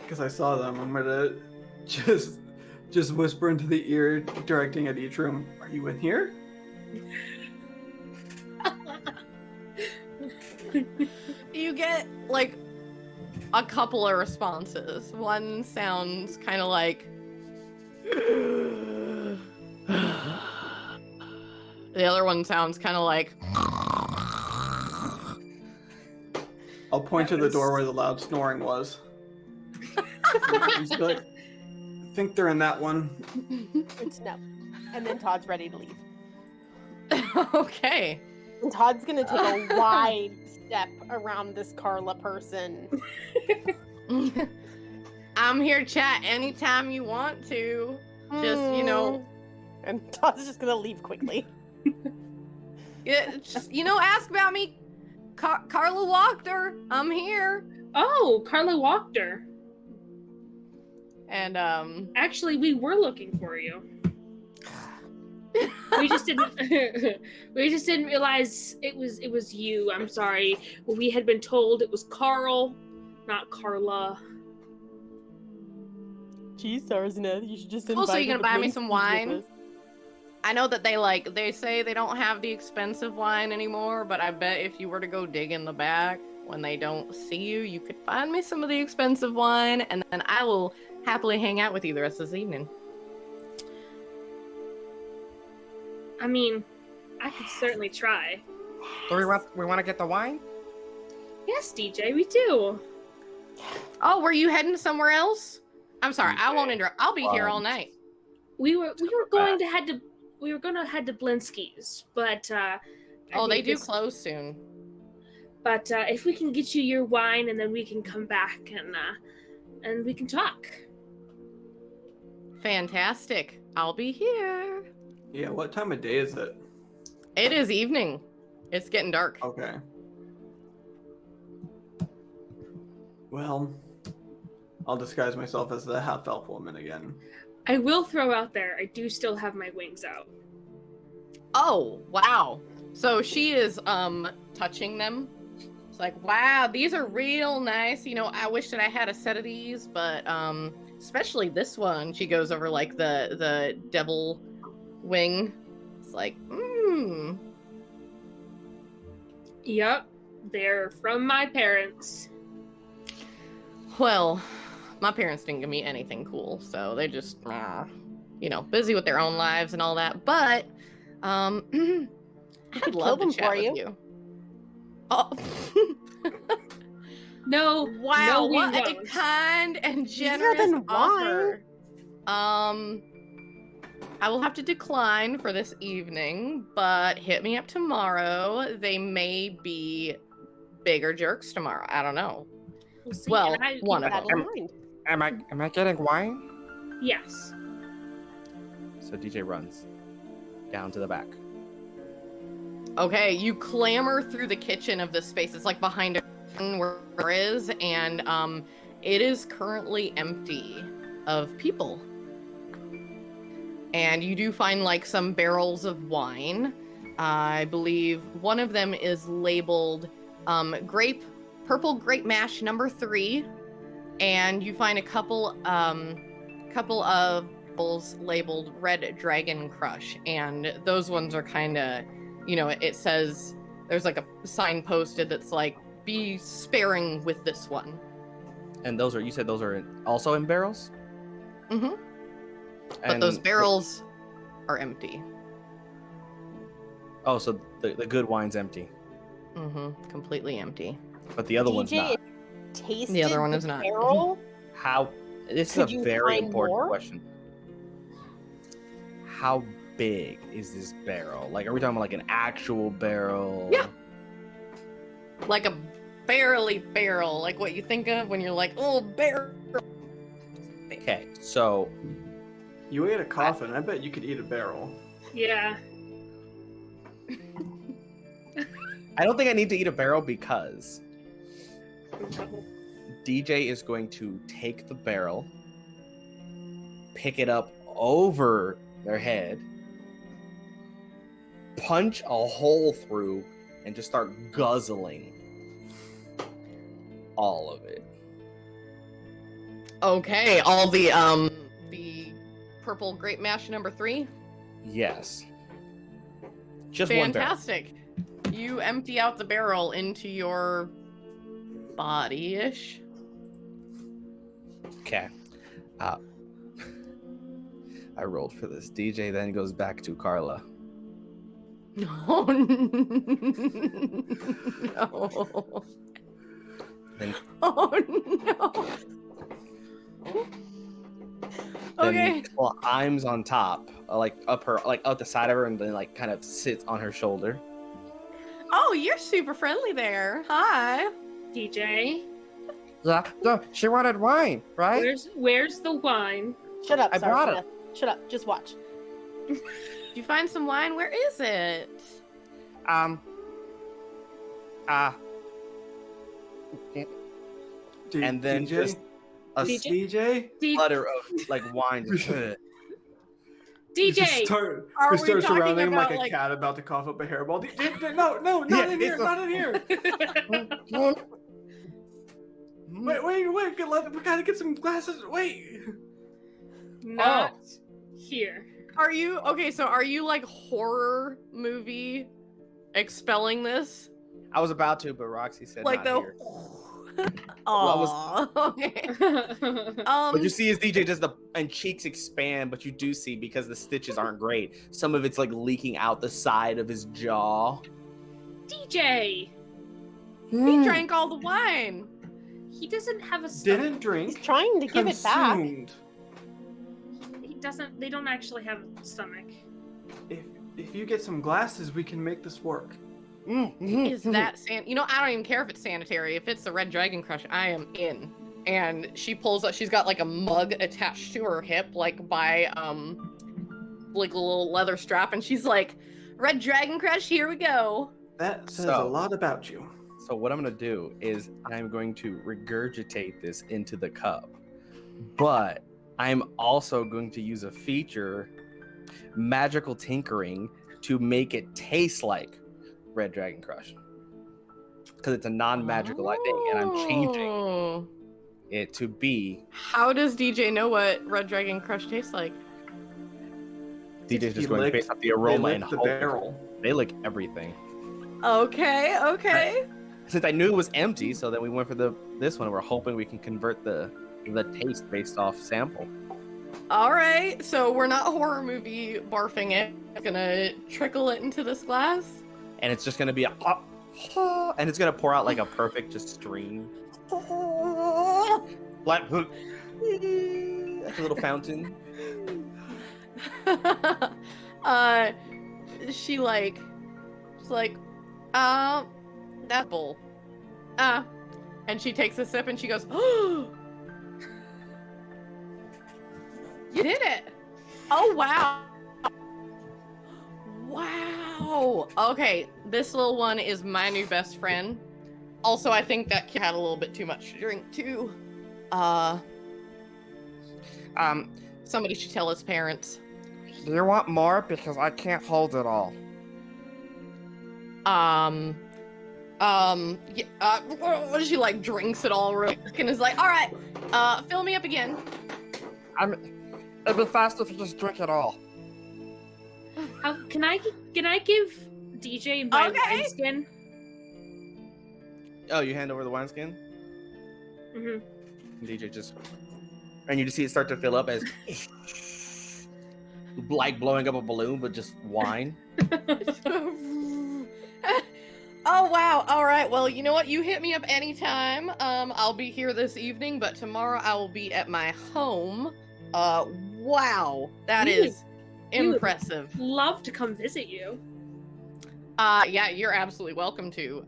Because I saw them, I'm gonna just whisper into the ear, directing at each room. Are you in here? You get, like, a couple of responses. One sounds kind of like... The other one sounds kind of like... I'll point to the door where the loud snoring was. Just be like, I think they're in that one. It's no. And then Todd's ready to leave. Okay. And Todd's gonna take a wide step around this Carla person. I'm here to chat anytime you want to. Just, you know... And Todd's just gonna leave quickly. Just, ask about me. Carla Wachter. I'm here. Oh, Carla Wachter. And, Actually, we were looking for you. We just didn't. We just didn't realize it was you. I'm sorry. We had been told it was Carl, not Carla. Jeez, Sarsneth, you should just invite Also, you her gonna to buy me Blink some with wine? us. I know that they say they don't have the expensive wine anymore, but I bet if you were to go dig in the back when they don't see you, you could find me some of the expensive wine, and then I will happily hang out with you the rest of this evening. I mean, I could certainly try. Do we want to get the wine? Yes, DJ, we do. Oh, were you heading somewhere else? I'm sorry, I won't interrupt. I'll be here all night. We were going to head to Blinsky's, but Oh, they do close soon. But if we can get you your wine, and then we can come back and we can talk. Fantastic. I'll be here. Yeah, what time of day is it? It is evening. It's getting dark. Okay. Well, I'll disguise myself as the half-elf woman again. I will throw out there, I do still have my wings out. Oh, wow. So she is touching them. It's like, wow, these are real nice. I wish that I had a set of these, but especially this one. She goes over like the devil wing. It's like, Yep, they're from my parents. Well, my parents didn't give me anything cool, so they just, busy with their own lives and all that. But, I'd could love kill to them chat for with you. you. Oh, No, wow! no, we What a won't. kind and Easier generous than offer. I will have to decline for this evening, but hit me up tomorrow. They may be bigger jerks tomorrow. I don't know. We'll see. Well, And one of That them. in mind. Am I getting wine? Yes. So DJ runs down to the back. Okay, you clamber through the kitchen of this space. It's like behind a curtain where there is, and it is currently empty of people. And you do find like some barrels of wine. I believe one of them is labeled purple grape mash number 3, and you find a couple of bottles labeled Red Dragon Crush, and those ones are kind of, it says there's like a sign posted that's like, be sparing with this one. And you said those are also in barrels? Mm-hmm. But those barrels are empty. Oh, so the good wine's empty. Mm-hmm. Completely empty. But the other one's not. Tasted The other one is not. barrel? How? This Could is a you very find important more? question. How big is this barrel? Like, are we talking about like an actual barrel? Yeah. Like a barrel, like what you think of when you're like, oh, barrel. Okay, so You ate a coffin. I bet you could eat a barrel. Yeah. I don't think I need to eat a barrel because DJ is going to take the barrel, pick it up over their head, punch a hole through, and just start guzzling all of it. Okay, all the purple grape mash number 3. Yes. Just one barrel. Fantastic. You empty out the barrel into your body-ish. Okay. I rolled for this. DJ then goes back to Carla. Oh, no. Then, Oh, no. Okay. then well, I's on top, like up the side of her, and then like kind of sits on her shoulder. Oh, you're super friendly there. Hi. DJ, Yeah, no, she wanted wine, right? where's the wine? Shut up, I brought Smith. Shut up. Just watch. Did you find some wine? Where is it? And then DJ? just a DJ? sputter of like wine. Just, We DJ, start Are we surrounding talking him like about, a like- cat about to cough up a hairball. No, not Yeah, in here, it's a- not in here. Wait, we gotta get some glasses. Wait. not here. Are you like horror movie expelling this? I was about to, but Roxy said Like not the here. Oh, okay. What you see is DJ does and cheeks expand, but you do see, because the stitches aren't great, some of it's like leaking out the side of his jaw. DJ, He drank all the wine. he doesn't have a stomach. Didn't drink. He's trying to give it back. Consumed. He doesn't. They don't actually have a stomach. If you get some glasses, we can make this work. Is that I don't even care if it's sanitary. If it's the Red Dragon Crush, I am in. And she pulls up, she's got like a mug attached to her hip, like by like a little leather strap, and she's like, Red Dragon Crush, here we go. That says So- a lot about you. So what I'm going to do is I'm going to regurgitate this into the cup. But I'm also going to use a feature, magical tinkering, to make it taste like Red Dragon Crush. Because it's a non-magical thing, and I'm changing Oh. it to be... How does DJ know what Red Dragon Crush tastes like? DJ's He just going licked- based off the aroma they and licked the hope. barrel. They lick everything. Okay. Since I knew it was empty, so then we went for this one. We're hoping we can convert the taste based off sample. All right. So we're not horror movie barfing it. We're gonna trickle it into this glass. And it's just gonna be and it's gonna pour out like a perfect just stream. Like a little fountain. She's like, that bull. And she takes a sip and she goes, oh, you did it. Oh, wow. Wow. Okay, this little one is my new best friend. Also, I think that kid had a little bit too much to drink, too. Somebody should tell his parents. Do you want more? Because I can't hold it all. She like drinks it all real quick and is like, all right, fill me up again. It'd be faster if you just drink it all. Can I give DJ my wineskin? Oh, you hand over the wineskin? Mm-hmm. DJ just... And you just see it start to fill up as... like blowing up a balloon, but just wine. Oh, wow. All right. Well, you know what? You hit me up anytime. I'll be here this evening, but tomorrow I will be at my home. Wow. That is impressive. Love to come visit you. Yeah, you're absolutely welcome to.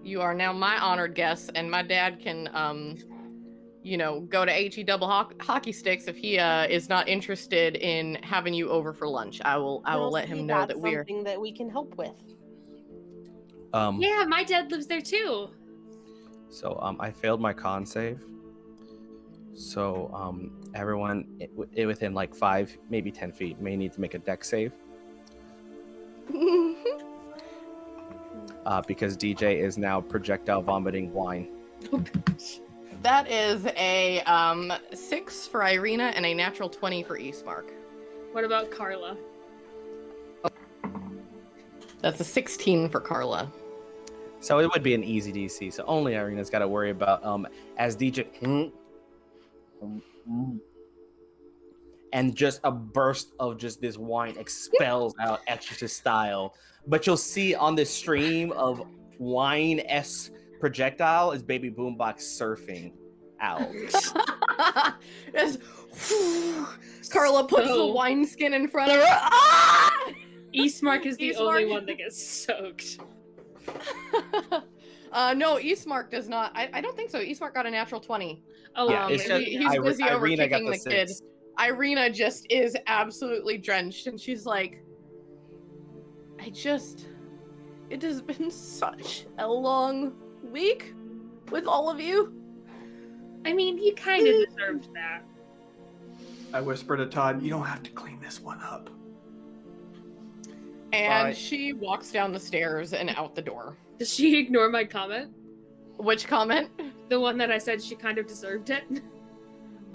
You are now my honored guest, and my dad can, go to HE double hockey sticks if he is not interested in having you over for lunch. I will let him know that we're something that we can help with. Yeah, my dad lives there too. So I failed my con save. So everyone within like 5, maybe 10 feet may need to make a dex save. Because DJ is now projectile vomiting wine. That is a 6 for Irina and a natural 20 for Eastmark. What about Carla? That's a 16 for Carla. So it would be an easy DC. So only Irina's got to worry about as DJ and just a burst of just this wine expels out Exorcist style. But you'll see on this stream of wine-esque projectile is Baby Boombox surfing out. Carla puts the wineskin in front of her. Ah! Eastmark is the only one that gets soaked. No, Eastmark does not. I don't think so. Eastmark got a natural 20. Oh, yeah, he's busy over Irina kicking got the the kid. 6. Irina just is absolutely drenched, and she's like, it has been such a long week with all of you. I mean, you kind of deserved that. I whisper to Todd, you don't have to clean this one up. And Bye. she walks down the stairs and out the door. Does she ignore my comment? Which comment? The one that I said she kind of deserved it.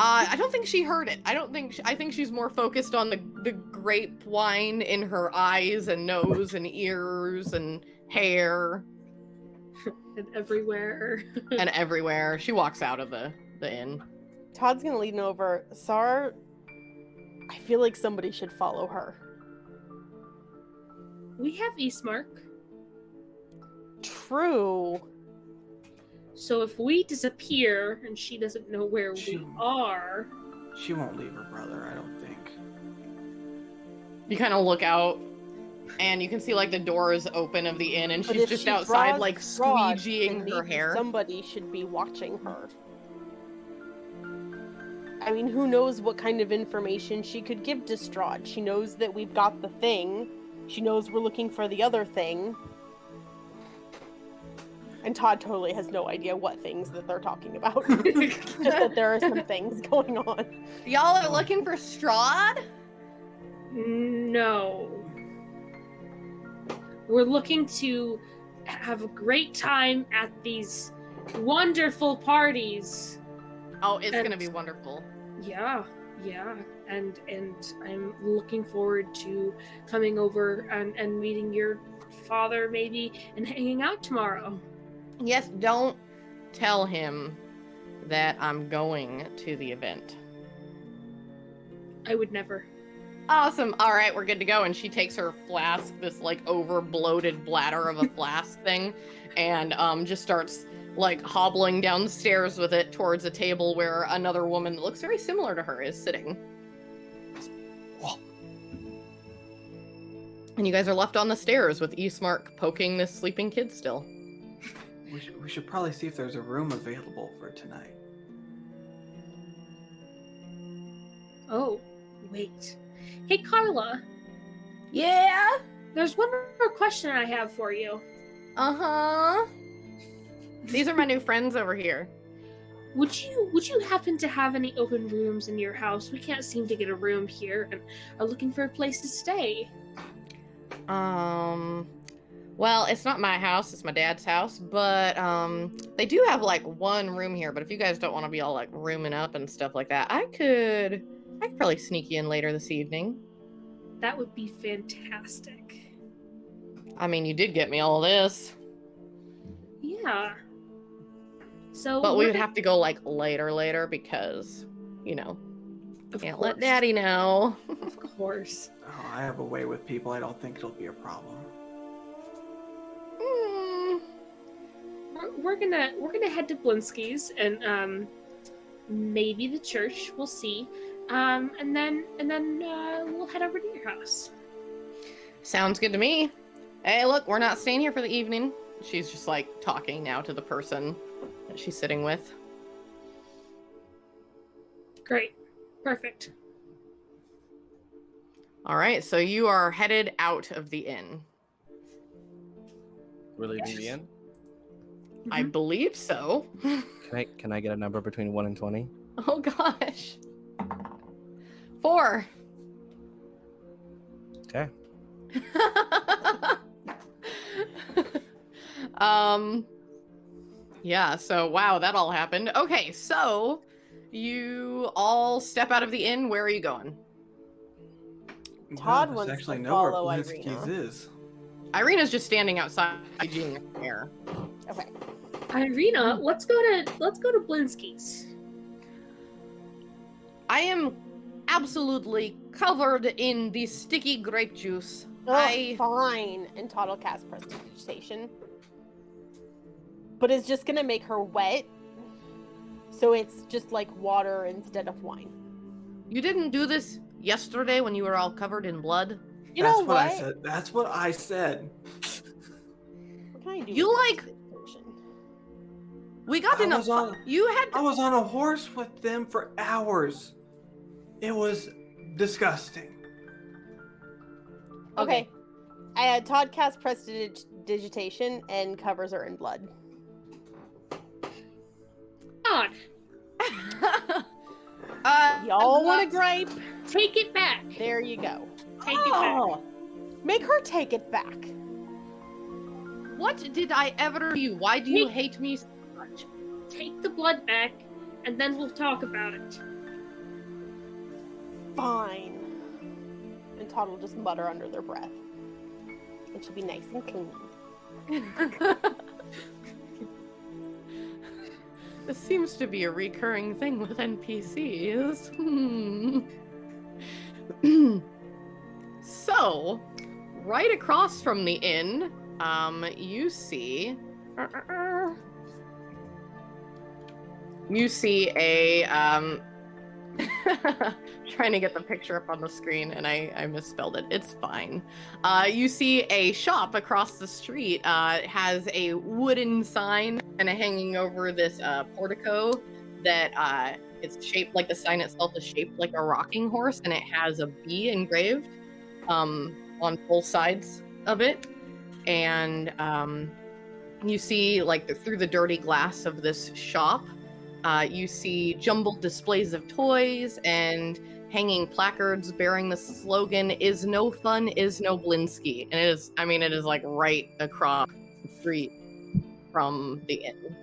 I don't think she heard it. I think she's more focused on the grape wine in her eyes and nose and ears and hair. And everywhere. And everywhere. She walks out of the inn. Todd's gonna lean over. Sar, I feel like somebody should follow her. We have Eastmark. True. So if we disappear and she doesn't know where we are... She won't leave her brother, I don't think. You kind of look out, and you can see, like, the doors open of the inn, and But she's if just she outside, draws like, Strahd, squeegeeing then her maybe hair. Somebody should be watching her. I mean, who knows what kind of information she could give to Strahd. She knows that we've got the thing. She knows we're looking for the other thing. And Todd totally has no idea what things that they're talking about. Just that there are some things going on. Y'all are looking for Strahd? No. We're looking to have a great time at these wonderful parties. Oh, it's gonna be wonderful. Yeah. And I'm looking forward to coming over and meeting your father maybe and hanging out tomorrow. Yes, don't tell him that I'm going to the event. I would never. Awesome. All right, we're good to go. And she takes her flask, this like over bloated bladder of a flask thing, and just starts like hobbling down the stairs with it towards a table where another woman that looks very similar to her is sitting. And you guys are left on the stairs with Eastmark poking this sleeping kid still. We should probably see if there's a room available for tonight. Oh, wait. Hey, Carla. Yeah? There's one more question I have for you. Uh-huh. These are my new friends over here. Would you happen to have any open rooms in your house? We can't seem to get a room here and are looking for a place to stay. Well, it's not my house, it's my dad's house, but they do have like one room here, but if you guys don't want to be all like rooming up and stuff like that, I could probably sneak you in later this evening. That would be fantastic. I mean, you did get me all this. Yeah. So But we would have to go like later because, you know, can't let daddy know. Of course. Oh, I have a way with people. I don't think it'll be a problem. We're gonna head to Blinsky's and maybe the church. We'll see. And then we'll head over to your house. Sounds good to me. Hey, look, we're not staying here for the evening. She's just like talking now to the person that she's sitting with. Great. Perfect. All right, so you are headed out of the inn. We're leaving the inn. I believe so. Can I get a number between 1 and 20? Oh gosh. 4. Okay. Yeah, so wow, that all happened. Okay, so you all step out of the inn. Where are you going? Todd None of us wants actually to know where follow Blinsky's Irina. is. Irina's just standing outside in the air. Okay. Irina, let's go to Blinsky's. I am absolutely covered in the sticky grape juice. Oh, fine. And Todd will cast prestidigitation. But it's just gonna make her wet. So it's just like water instead of wine. You didn't do this yesterday when you were all covered in blood? You That's know what what? I said. That's what I said. What can I do? You with like- prestidigitation? We got I enough. was on- You had. I was on a horse with them for hours. It was disgusting. Okay. Todd casts prestidigitation and covers her in blood. Todd, Y'all want to gripe? take it back. There you go. Take it back. Oh, Make her take it back. what did I ever do? Why do you hate me so much? Take the blood back, and then we'll talk about it. Fine. And Todd will just mutter under their breath. It should be nice and clean. This seems to be a recurring thing with NPCs. So, right across from the inn, you see... You see a, trying to get the picture up on the screen and I misspelled it. It's fine. You see a shop across the street. It has a wooden sign kind of hanging over this portico that it's shaped like the sign itself is shaped like a rocking horse, and it has a bee engraved on both sides of it. And you see, like, through the dirty glass of this shop, you see jumbled displays of toys and hanging placards bearing the slogan, "Is no fun, is no Blinsky." And it is like right across the street from the inn.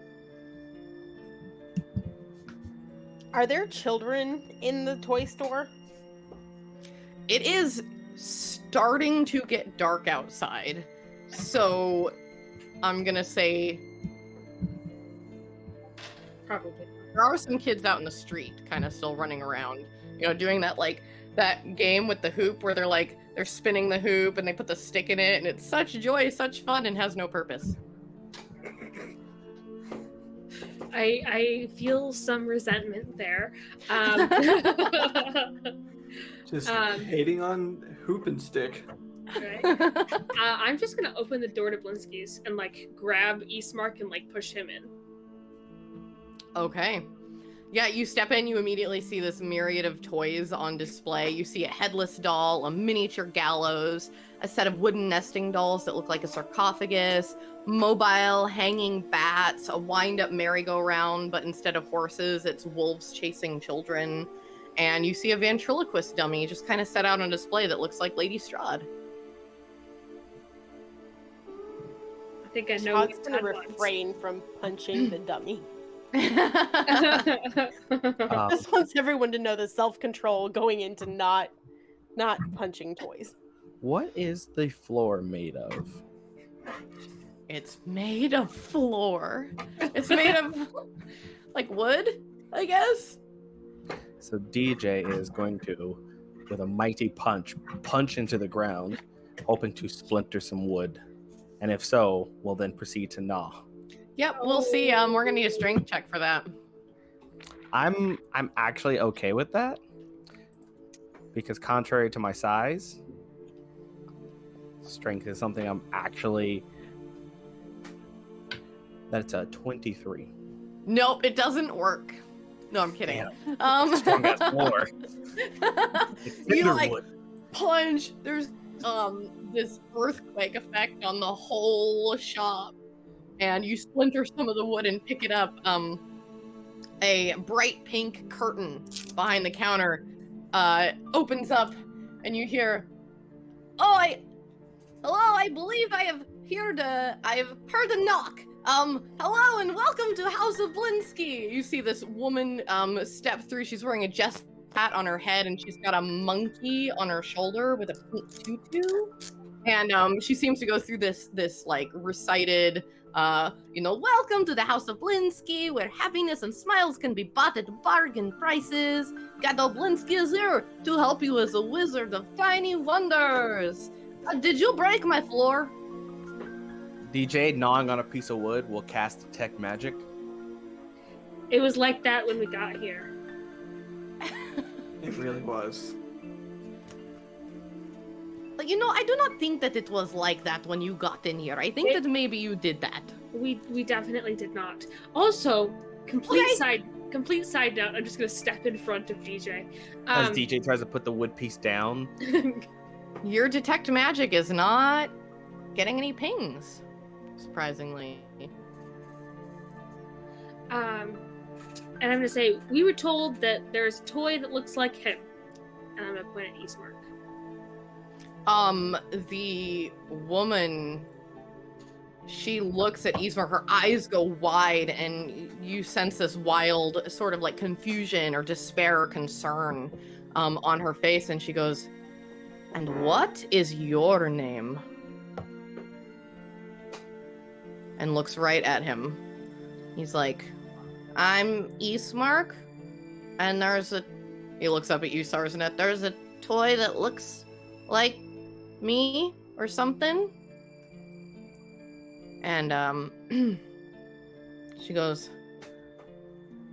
Are there children in the toy store? It is starting to get dark outside, so I'm gonna say Probably. there are some kids out in the street kind of still running around, you know, doing that, like, that game with the hoop where they're spinning the hoop and they put the stick in it, and it's such joy, such fun, and has no purpose. I feel some resentment there. Just hating on hoop and stick. Right. I'm just gonna open the door to Blinsky's and like grab Eastmark and like push him in. Okay. Yeah, you step in, you immediately see this myriad of toys on display. You see a headless doll, a miniature gallows, a set of wooden nesting dolls that look like a sarcophagus, mobile hanging bats, a wind-up merry-go-round, but instead of horses, it's wolves chasing children. And you see a ventriloquist dummy just kind of set out on display that looks like Lady Strahd. I think I know. Todd's gonna refrain from punching the dummy. Just wants everyone to know the self-control going into not punching toys. What is the floor made of? It's made of floor. It's made of like wood, I guess. So DJ is going to, with a mighty punch into the ground, hoping to splinter some wood. And if so, we'll then proceed to gnaw. Yep, we'll see. We're gonna need a strength check for that. I'm actually okay with that. Because contrary to my size, strength is something I'm actually... That's a 23. Nope, it doesn't work. No, I'm kidding. Strong as floor. You like punch. There's this earthquake effect on the whole shop, and you splinter some of the wood and pick it up. A bright pink curtain behind the counter opens up, and you hear, hello, I believe I have heard a knock. Hello and welcome to House of Blinsky. You see this woman step through. She's wearing a jest hat on her head, and she's got a monkey on her shoulder with a pink tutu. And she seems to go through this like recited, welcome to the House of Blinsky, where happiness and smiles can be bought at bargain prices. Gato Blinsky is here to help you as a wizard of tiny wonders. Did you break my floor? DJ, gnawing on a piece of wood, will cast Detect Magic. It was like that when we got here. It really was. I do not think that it was like that when you got in here. I think that maybe you did that. We definitely did not. Also, complete side note, I'm just gonna step in front of DJ. As DJ tries to put the wood piece down. Your Detect Magic is not getting any pings, surprisingly. And I'm gonna say, we were told that there's a toy that looks like him. And I'm gonna point at Eastmark. The woman, she looks at Eastmark, her eyes go wide, and you sense this wild sort of like confusion or despair or concern on her face, and she goes, "And what is your name?" And looks right at him. He's like, "I'm Eastmark, and he looks up at you, Sarzanet, there's a toy that looks like me or something." And she goes,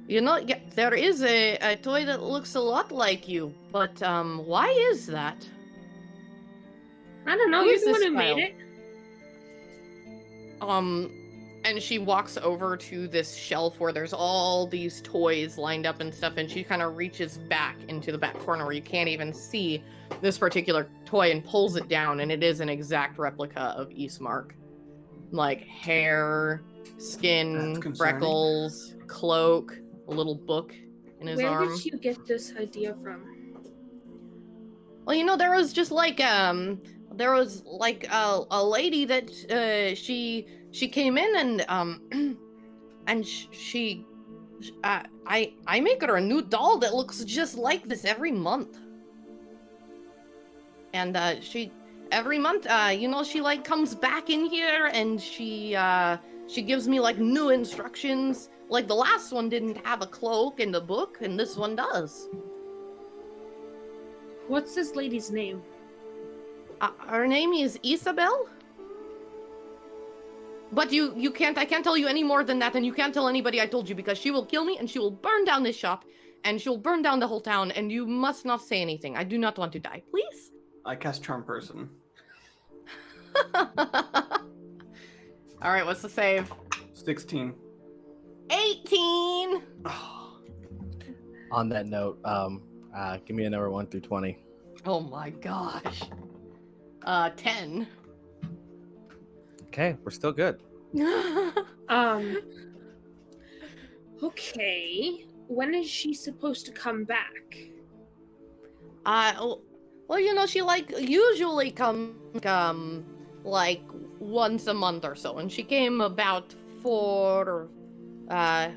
there is a toy that looks a lot like you, but why is that? I don't know, Who you're is the one this who made child? it. And she walks over to this shelf where there's all these toys lined up and stuff, and she kind of reaches back into the back corner where you can't even see this particular toy and pulls it down, and it is an exact replica of Eastmark. Like hair, skin, freckles, cloak, a little book in his arm. Where did you get this idea from? Well, there was just like a lady that she came in and I make her a new doll that looks just like this every month. And every month she like comes back in here and she gives me like new instructions. Like the last one didn't have a cloak in the book, and this one does. What's this lady's name? Her name is Isabel. But I can't tell you any more than that, and you can't tell anybody I told you, because she will kill me, and she will burn down this shop, and she'll burn down the whole town, and you must not say anything. I do not want to die, please? I cast Charm Person. All right, what's the save? 16. 18. On that note, give me a number 1 through 20. Oh my gosh. 10. Okay, we're still good. Okay. When is she supposed to come back? Well, you know, she usually comes like once a month or so, and she came about 4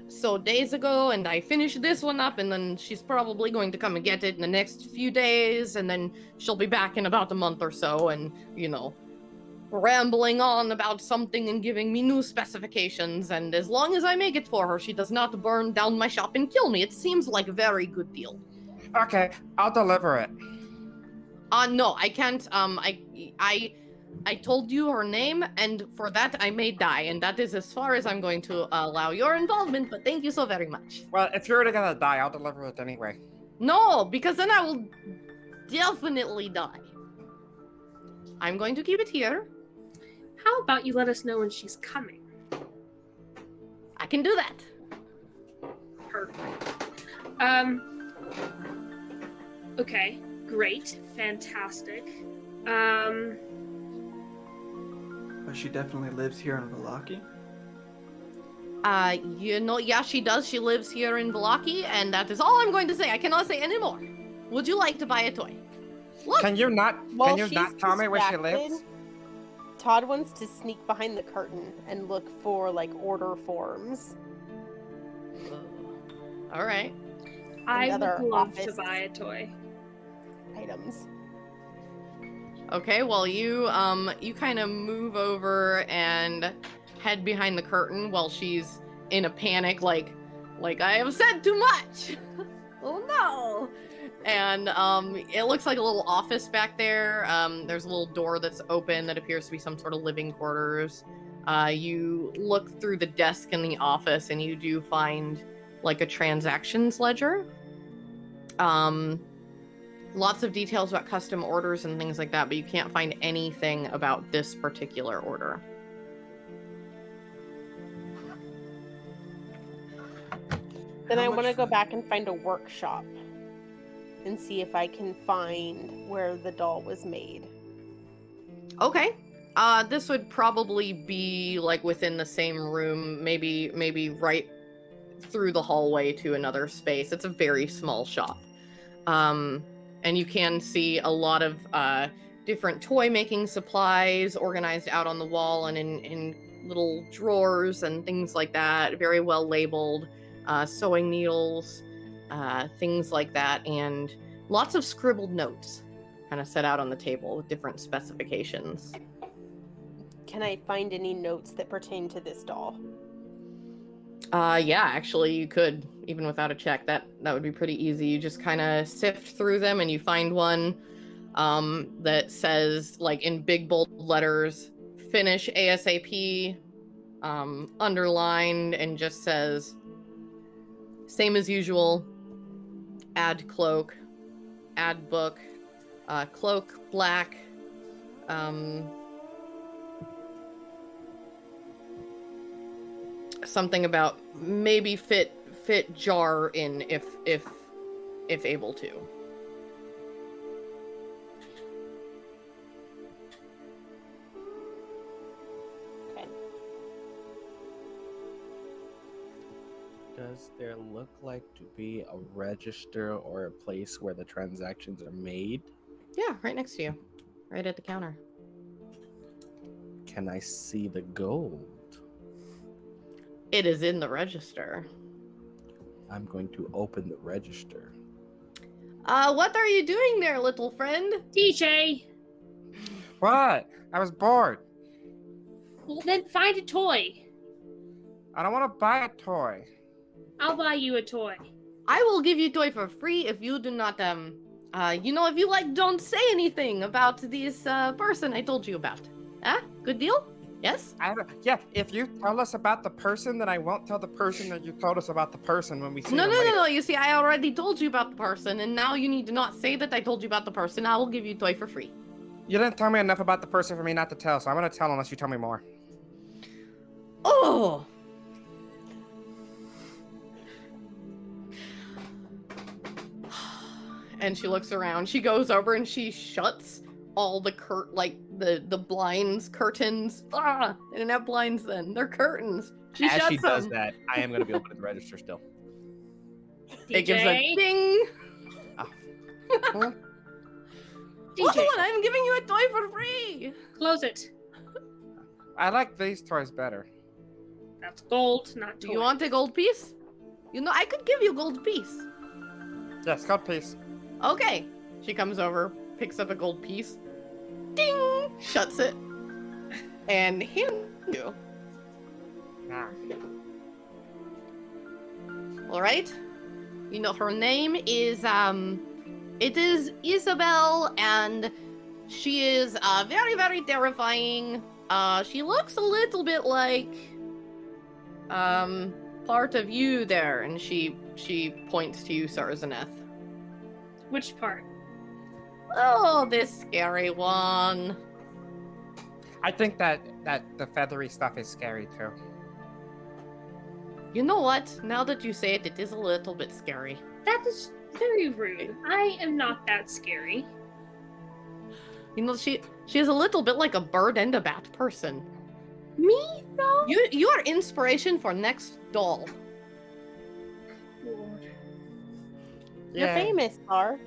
so days ago, and I finished this one up, and then she's probably going to come and get it in the next few days, and then she'll be back in about a month or so, and, you know, rambling on about something and giving me new specifications, and as long as I make it for her, she does not burn down my shop and kill me. It seems like a very good deal. Okay, I'll deliver it. No, I can't. I told you her name, and for that I may die, and that is as far as I'm going to allow your involvement, but thank you so very much. Well, if you're gonna die, I'll deliver it anyway. No, because then I will definitely die. I'm going to keep it here. How about you let us know when she's coming? I can do that. Perfect. Okay, great, fantastic. But she definitely lives here in Vallaki. You know, yeah, she does. She lives here in Vallaki, and that is all I'm going to say. I cannot say any more. Would you like to buy a toy? Look. Can you not tell me where she lives? Todd wants to sneak behind the curtain and look for like order forms. All right. I would Other love to office buy a toy. items. Okay, well you kind of move over and head behind the curtain while she's in a panic, like I have said too much. Oh no. And it looks like a little office back there. There's a little door that's open that appears to be some sort of living quarters. You look through the desk in the office and you do find like a transactions ledger. Lots of details about custom orders and things like that, but you can't find anything about this particular order. Then I want to go back and find a workshop and see if I can find where the doll was made. Okay. This would probably be like within the same room, maybe right through the hallway to another space. It's a very small shop. And you can see a lot of different toy making supplies organized out on the wall and in little drawers and things like that. Very well labeled. Sewing needles, things like that, and lots of scribbled notes kind of set out on the table with different specifications. Can I find any notes that pertain to this doll? Yeah, actually you could, even without a check. That would be pretty easy. You just kind of sift through them and you find one that says, like in big bold letters, finish ASAP, underlined, and just says, same as usual, add cloak, add book, cloak black, something about maybe fit jar in if able to. Okay. Does there look like to be a register or a place where the transactions are made? Yeah, right next to you, right at the counter. Can I see the gold? It is in the register. I'm going to open the register. What are you doing there, little friend? TJ! What? I was bored. Well, then find a toy. I don't want to buy a toy. I'll buy you a toy. I will give you toy for free if you do not, if you don't say anything about this, person I told you about. Huh? Good deal? Yes? Yeah, if you tell us about the person, then I won't tell the person that you told us about the person when we see them No. later. You see, I already told you about the person, and now you need to not say that I told you about the person. I will give you toy for free. You didn't tell me enough about the person for me not to tell, so I'm gonna tell unless you tell me more. Oh! And she looks around. She goes over and she shuts all the the blinds, curtains. Ah! They didn't have blinds then. They're curtains. She As shuts she does them. that, I am going to be opening the register still. It gives a ding. Huh? Hold DJ, on, I'm giving you a toy for free. close it. I like these toys better. That's gold, not Do toy. you want a gold piece? You know, I could give you a gold piece. Yes, gold piece. Okay. She comes over, picks up a gold piece, ding, shuts it, and hands you. Ah. All right. You know, her name is it is Isabel, and she is very, very terrifying. She looks a little bit like part of you there, and she points to you, Sarzaneth. Which part? Oh, this scary one. I think that the feathery stuff is scary too. You know what? Now that you say it, it is a little bit scary. That is very rude. I am not that scary. You know, she is a little bit like a bird and a bat person. Me? No. You are inspiration for next doll. Lord. You're Yeah. famous, Tar.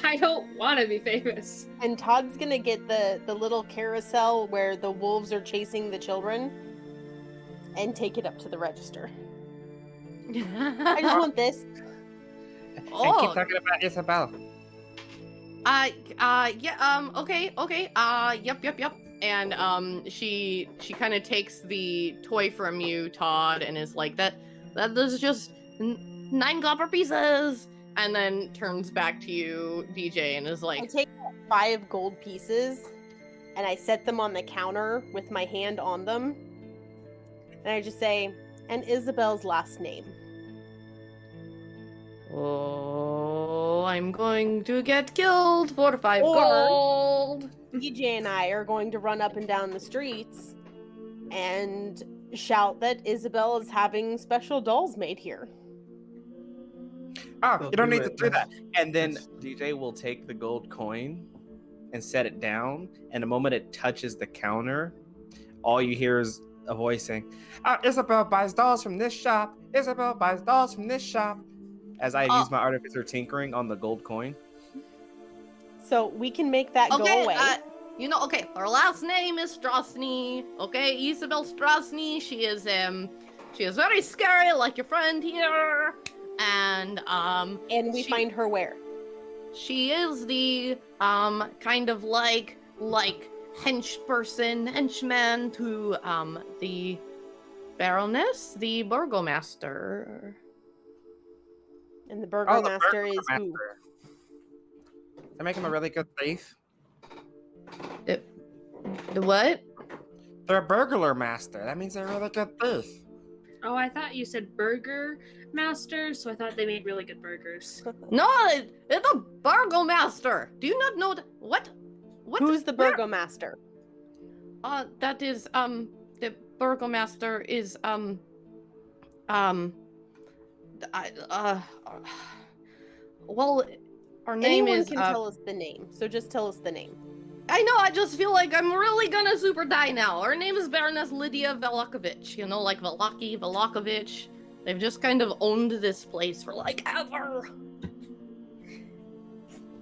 I don't want to be famous. And Todd's gonna get the little carousel where the wolves are chasing the children and take it up to the register. I just want this. And keep Oh, talking about Isabel. yeah, okay, yep. And, she kind of takes the toy from you, Todd, and is like, that is just 9 copper pieces, and then turns back to you, DJ, and is I like, take 5 gold pieces and I set them on the counter with my hand on them. And I just say, and Isabel's last name. oh, I'm going to get killed for 5 Or- gold. DJ and I are going to run up and down the streets and shout that Isabel is having special dolls made here. Oh, They'll you don't do need it. to do that. And then That's- DJ will take the gold coin and set it down. And the moment it touches the counter, all you hear is a voice saying, Isabel buys dolls from this shop. Isabel buys dolls from this shop. as I Oh. use my artificer tinkering on the gold coin. So we can make that Okay, go away. you know, okay, her last name is Strasny. Okay, Isabel Strasny. She is very scary, like your friend here. And and we she- find her where? she is the kind of like henchman to the Baroness, the Burgomaster. And the Oh, the burgomaster is who? burgomaster. They make him a really good thief. The what? They're a burglar master. That means they're a really good thief. Oh, I thought you said burger master, so I thought they made really good burgers. No, it's a Burgomaster. Do you not know what? What? Who's the where- burgomaster? That is the Burgomaster is well, our name Anyone is can tell us the name, so just tell us the name. I know, I just feel like I'm really gonna super die now. Her name is Baroness Lydia Velakovich, you know, like Velakovich. They've just kind of owned this place for like ever.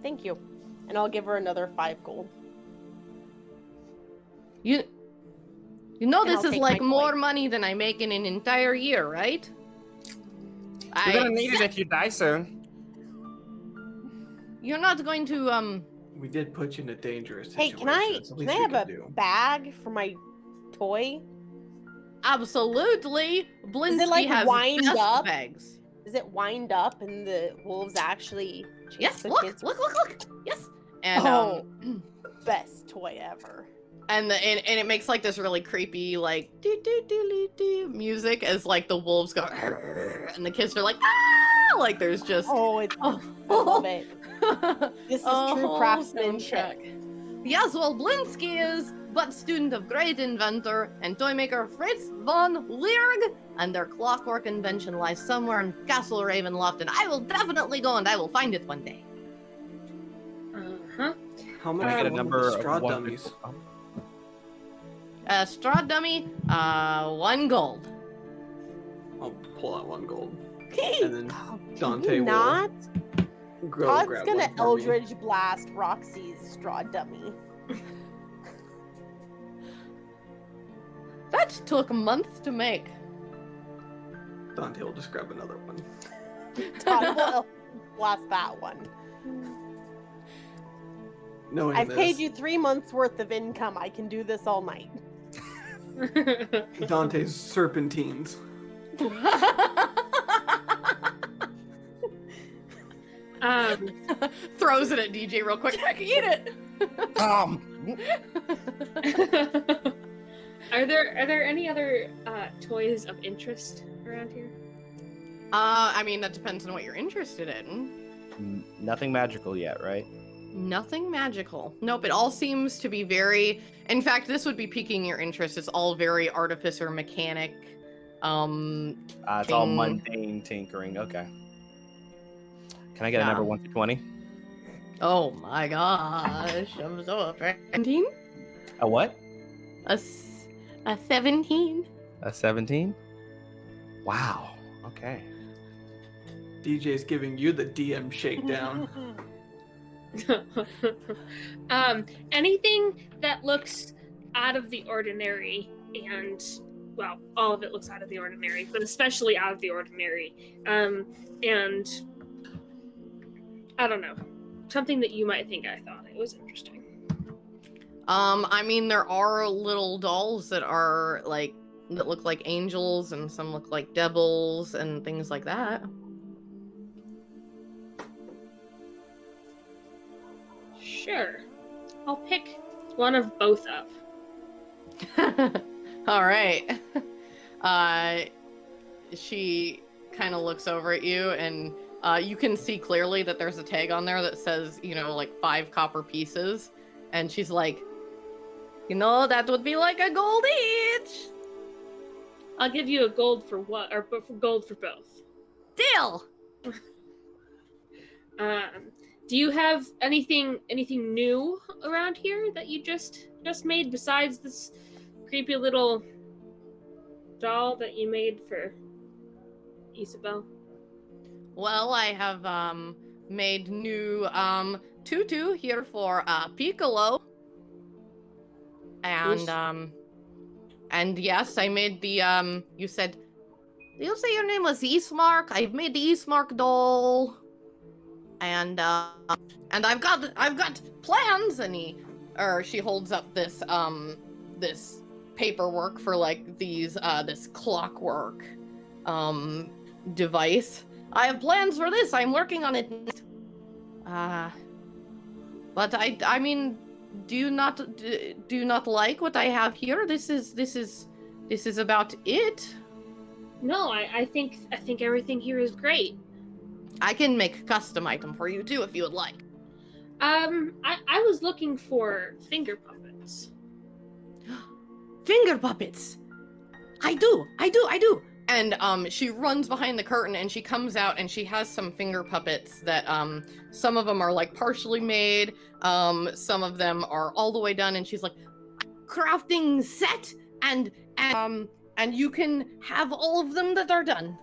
Thank you. And I'll give her another 5 gold. You know And this I'll is take like my more coin. money than I make in an entire year, right? You're gonna need it if you die soon. You're not going to We did put you in a dangerous Hey, situation. can I It's the can least I we have could a do. bag for my toy? absolutely. Blinsky like, has wind best up? bags. Is it wind up and the wolves actually chase Yes, the look. kids? Yes. And Oh. Best toy ever. and it makes like this really creepy like do do do do music as like the wolves go and the kids are like ah, like there's just Oh, it's oh, I love it. This is a true whole craftsmanship. soundtrack. Blinsky is but student of great inventor and toymaker Fritz von Leerg, and their clockwork invention lies somewhere in Castle Ravenloft, and I will definitely go and I will find it one day. Uh-huh. How Can much I get are a number of straw one dummies? Straw dummy, 1 gold. I'll pull out 1 gold. Okay. And then Can Dante you will not? go Todd's grab gonna one for me. Eldritch Blast Roxy's straw dummy. That took months to make. Dante will just grab another one. Todd will Eldritch Blast that one. Knowing I've this, paid you 3 months worth of income. I can do this all night. Dante's serpentines. Throws it at DJ real quick. Eat it. Are there any other toys of interest around here? I mean, that depends on what you're interested in. Nothing magical yet, right? Nothing magical. Nope, it all seems to be very... In fact, this would be piquing your interest. It's all very artificer mechanic. It's all mundane tinkering. Okay. Can I get a number 1 to 20? Oh my gosh, I'm so afraid. 17? A what? A 17? A 17? Wow. Okay. DJ's giving you the DM shakedown. Anything that looks out of the ordinary, and well, all of it looks out of the ordinary, but especially out of the ordinary. And I don't know, something that you might think I thought it was interesting. I mean, there are little dolls that are like that look like angels, and some look like devils, and things like that. Sure, I'll pick one of both up. All right. She kind of looks over at you, and you can see clearly that there's a tag on there that says, like 5 copper pieces. And she's like, that would be like a gold each. I'll give you a gold for what, or gold for both. Deal. Do you have anything new around here that you just made besides this creepy little doll that you made for Isabel? Well, I have made new tutu here for Piccolo. And yes, I made the you say your name was Eastmark? I've made the Eastmark doll. And I've got plans, and she holds up this this paperwork for like these this clockwork device. I have plans for this. I'm working on it. But I mean, do you not like what I have here? This is about it. No, I think everything here is great. I can make a custom item for you too if you would like. I was looking for finger puppets. Finger puppets. I do. And she runs behind the curtain and she comes out and she has some finger puppets that some of them are like partially made, some of them are all the way done, and she's like, crafting set and you can have all of them that are done.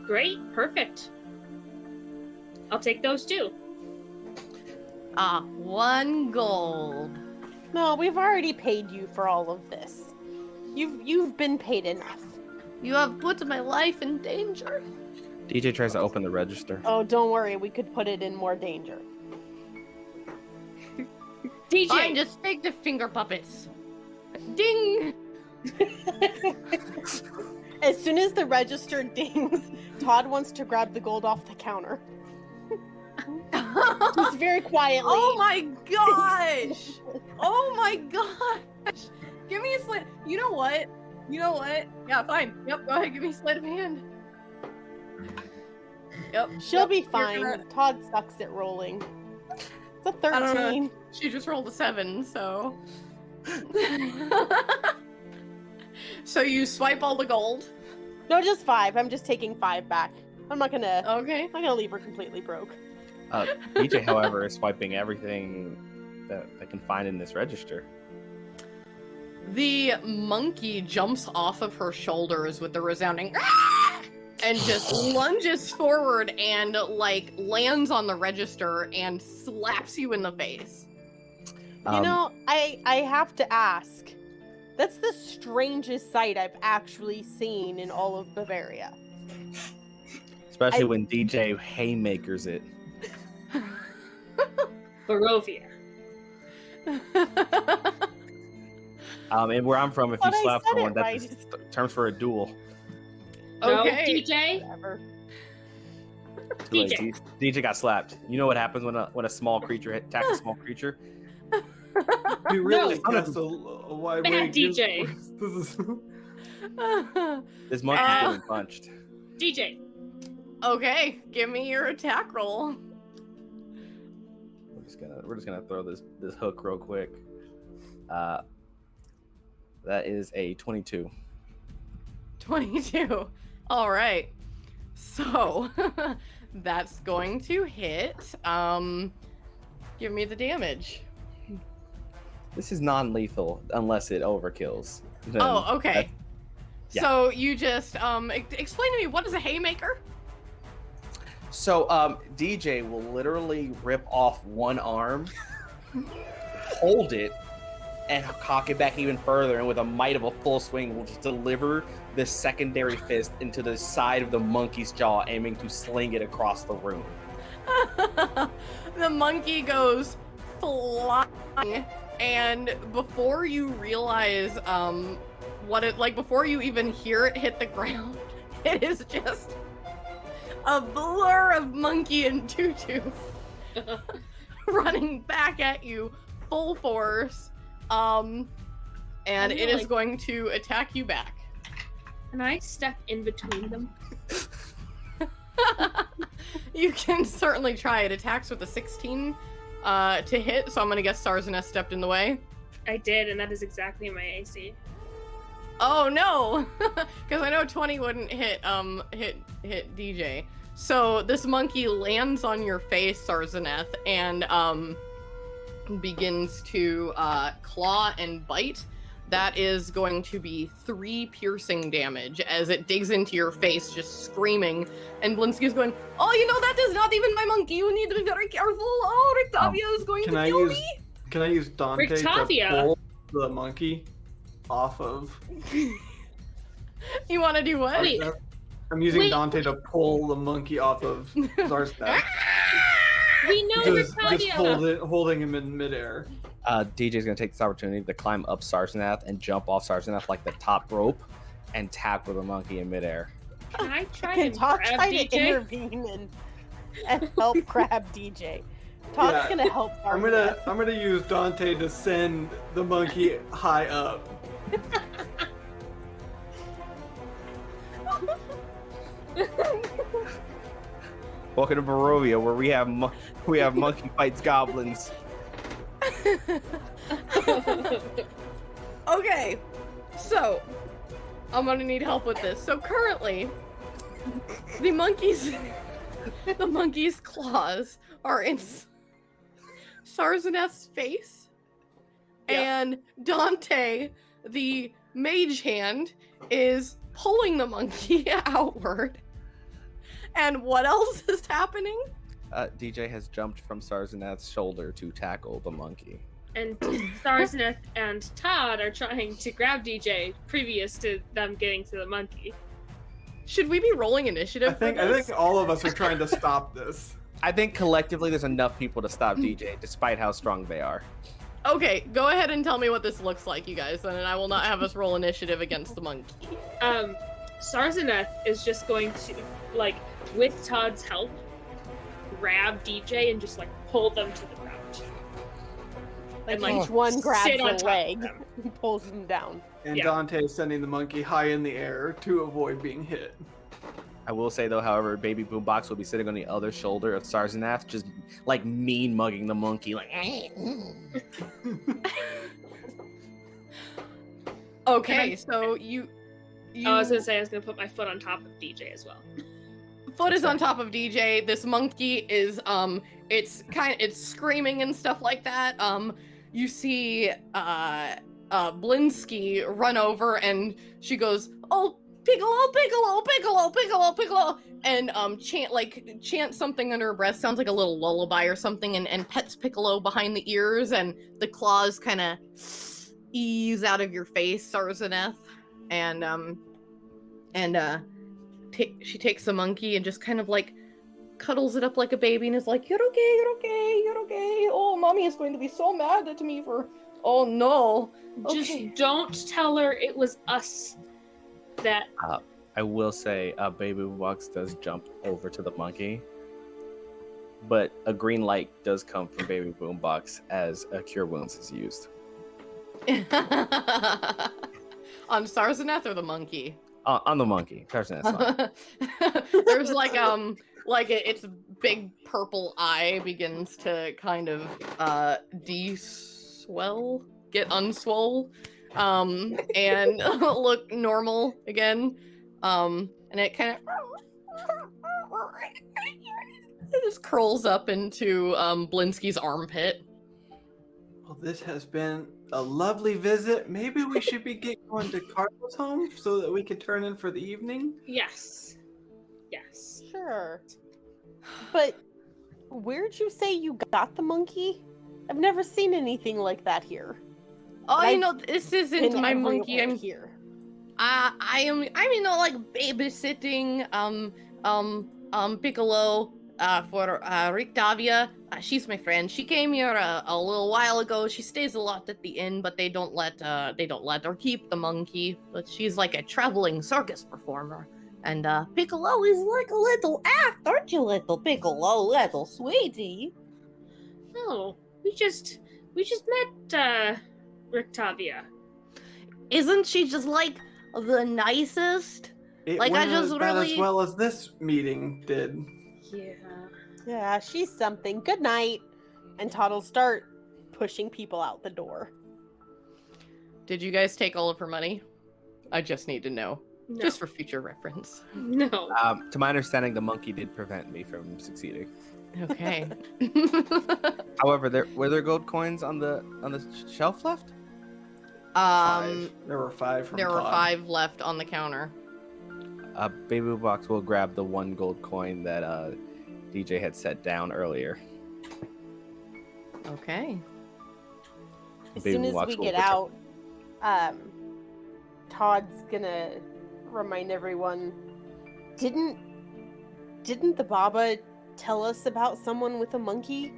Great, perfect. I'll take those too. 1 gold. No, we've already paid you for all of this. You've been paid enough. You have put my life in danger. DJ tries to open the register. Oh, don't worry, we could put it in more danger. DJ! Fine, just take the finger puppets. Ding! As soon as the register dings, Todd wants to grab the gold off the counter. Just very quietly. Oh my gosh! Oh my gosh! Give me a sleight. You know what? Yeah, fine. Yep, go ahead, give me a sleight of hand. Yep. She'll be you're fine. gonna- Todd sucks at rolling. It's a I don't know. 13. She just rolled a 7, so. So you swipe all the gold. No, just 5. I'm just taking 5 back. I'm not gonna leave her completely broke. DJ, however, is swiping everything that they can find in this register. The monkey jumps off of her shoulders with the resounding "Ah!" and just lunges forward and like lands on the register and slaps you in the face. You know, I have to ask. That's the strangest sight I've actually seen in all of Bavaria. Especially when DJ haymakers it. Barovia. And where I'm from, if But you I slap said someone, it that's right. terms for a duel. Okay. No, DJ. Whatever. Too late. DJ got slapped. You know what happens when a small creature attacks a small creature? You really No. guessed a wide Bad way. DJ. This is... This monkey's getting punched. DJ. Okay, give me your attack roll. We're just gonna throw this hook real quick. That is a 22. 22. All right. So that's going to hit. Give me the damage. This is non-lethal unless it overkills. Then Oh, okay. yeah. So you just explain to me, what is a haymaker? So DJ will literally rip off one arm, hold it, and cock it back even further, and with a might of a full swing will just deliver the secondary fist into the side of the monkey's jaw, aiming to sling it across the room. The monkey goes flying, and before you realize before you even hear it hit the ground, it is just a blur of monkey and tutu running back at you full force. And it is going to attack you back. Can I step in between them? You can certainly try. It attacks with a 16 to hit, so I'm gonna guess Sarzanes stepped in the way. I did, and that is exactly my AC. Oh no, because I know 20 wouldn't hit DJ. So this monkey lands on your face, Sarzanes, and begins to claw and bite. That is going to be 3 piercing damage as it digs into your face, just screaming. And Blinsky's going, "Oh, you know, that is not even my monkey. You need to be very careful. Oh, Rictavia is going to kill me." Can I use Dante Rictavia. to pull the monkey off of? You want to do what? Wait. I'm using Wait. Dante to pull the monkey off of Zarstav. We know just Rictavia. holding him in midair. DJ's gonna take this opportunity to climb up Sarzath and jump off Sarzath like the top rope and tackle the monkey in midair. Can I try Can to Todd grab try to DJ? intervene and help grab DJ? Todd's Yeah, gonna help. I'm gonna use Dante to send the monkey high up. Welcome to Barovia, where we have monkey fights goblins. Okay, so I'm gonna need help with this. So currently, the monkey's claws are in Sarzanes's face, and Dante, the mage hand, is pulling the monkey outward. And what else is happening? DJ has jumped from Sarzath's shoulder to tackle the monkey. And Sarzath and Todd are trying to grab DJ previous to them getting to the monkey. Should we be rolling initiative? I think all of us are trying to stop this. I think collectively there's enough people to stop DJ, despite how strong they are. Okay, go ahead and tell me what this looks like, you guys, and I will not have us roll initiative against the monkey. Sarzath is just going to, like, with Todd's help, grab DJ and just, like, pull them to the ground. Like, and, each one grabs sit on a top leg of them. and pulls them down. And Yeah. Dante is sending the monkey high in the air to avoid being hit. I will say though, however, Baby Boombox will be sitting on the other shoulder of Sarzanath, just like mean mugging the monkey, like. Okay, so you. Oh, I was gonna say I was gonna put my foot on top of DJ as well. Foot is on top of DJ. This monkey is it's screaming and stuff like that. You see Blinsky run over and she goes, "Oh, Piccolo, Piccolo, Piccolo, Piccolo, Piccolo," and chant something under her breath. Sounds like a little lullaby or something, and pets Piccolo behind the ears, and the claws kind of ease out of your face, Sarzaneth, she takes the monkey and just kind of like cuddles it up like a baby and is like, "You're okay, you're okay, you're okay. Oh, mommy is going to be so mad at me for, oh no." Just Okay. don't tell her it was us that... I will say, Baby Boombox does jump over to the monkey, but a green light does come from Baby Boombox as a Cure Wounds is used. On Sarzaneth or the monkey? On the monkey. Sarzanath's fine. There's its big purple eye begins to kind of get unswole, and look normal again, and it kind of it just curls up into Blinsky's armpit. Well, this has been a lovely visit. Maybe we should be getting on to Carlos' home so that we can turn in for the evening. Yes. Sure. But where'd you say you got the monkey? I've never seen anything like that here. Oh, And this isn't my monkey. I'm here. I'm like babysitting Piccolo for Rictavia. She's my friend. She came here a little while ago. She stays a lot at the inn, but they don't let her keep the monkey. But she's like a traveling circus performer. And Piccolo is like a little act, aren't you, little Piccolo, little sweetie? Oh, we just met Rictavia. Isn't she just like the nicest? It Like, I went just about really- as well as this meeting did. Yeah. Yeah, she's something. Good night. And Todd will start pushing people out the door. Did you guys take all of her money? I just need to know. No. Just for future reference. No. To my understanding, the monkey did prevent me from succeeding. Okay. However, were there gold coins on the shelf left? There were 5 from There were Todd. 5 left on the counter. Baby Boombox will grab the 1 gold coin that DJ had set down earlier. Okay. As Baby soon as Boombox we will get protect- out, Todd's gonna remind everyone, didn't the Baba tell us about someone with a monkey?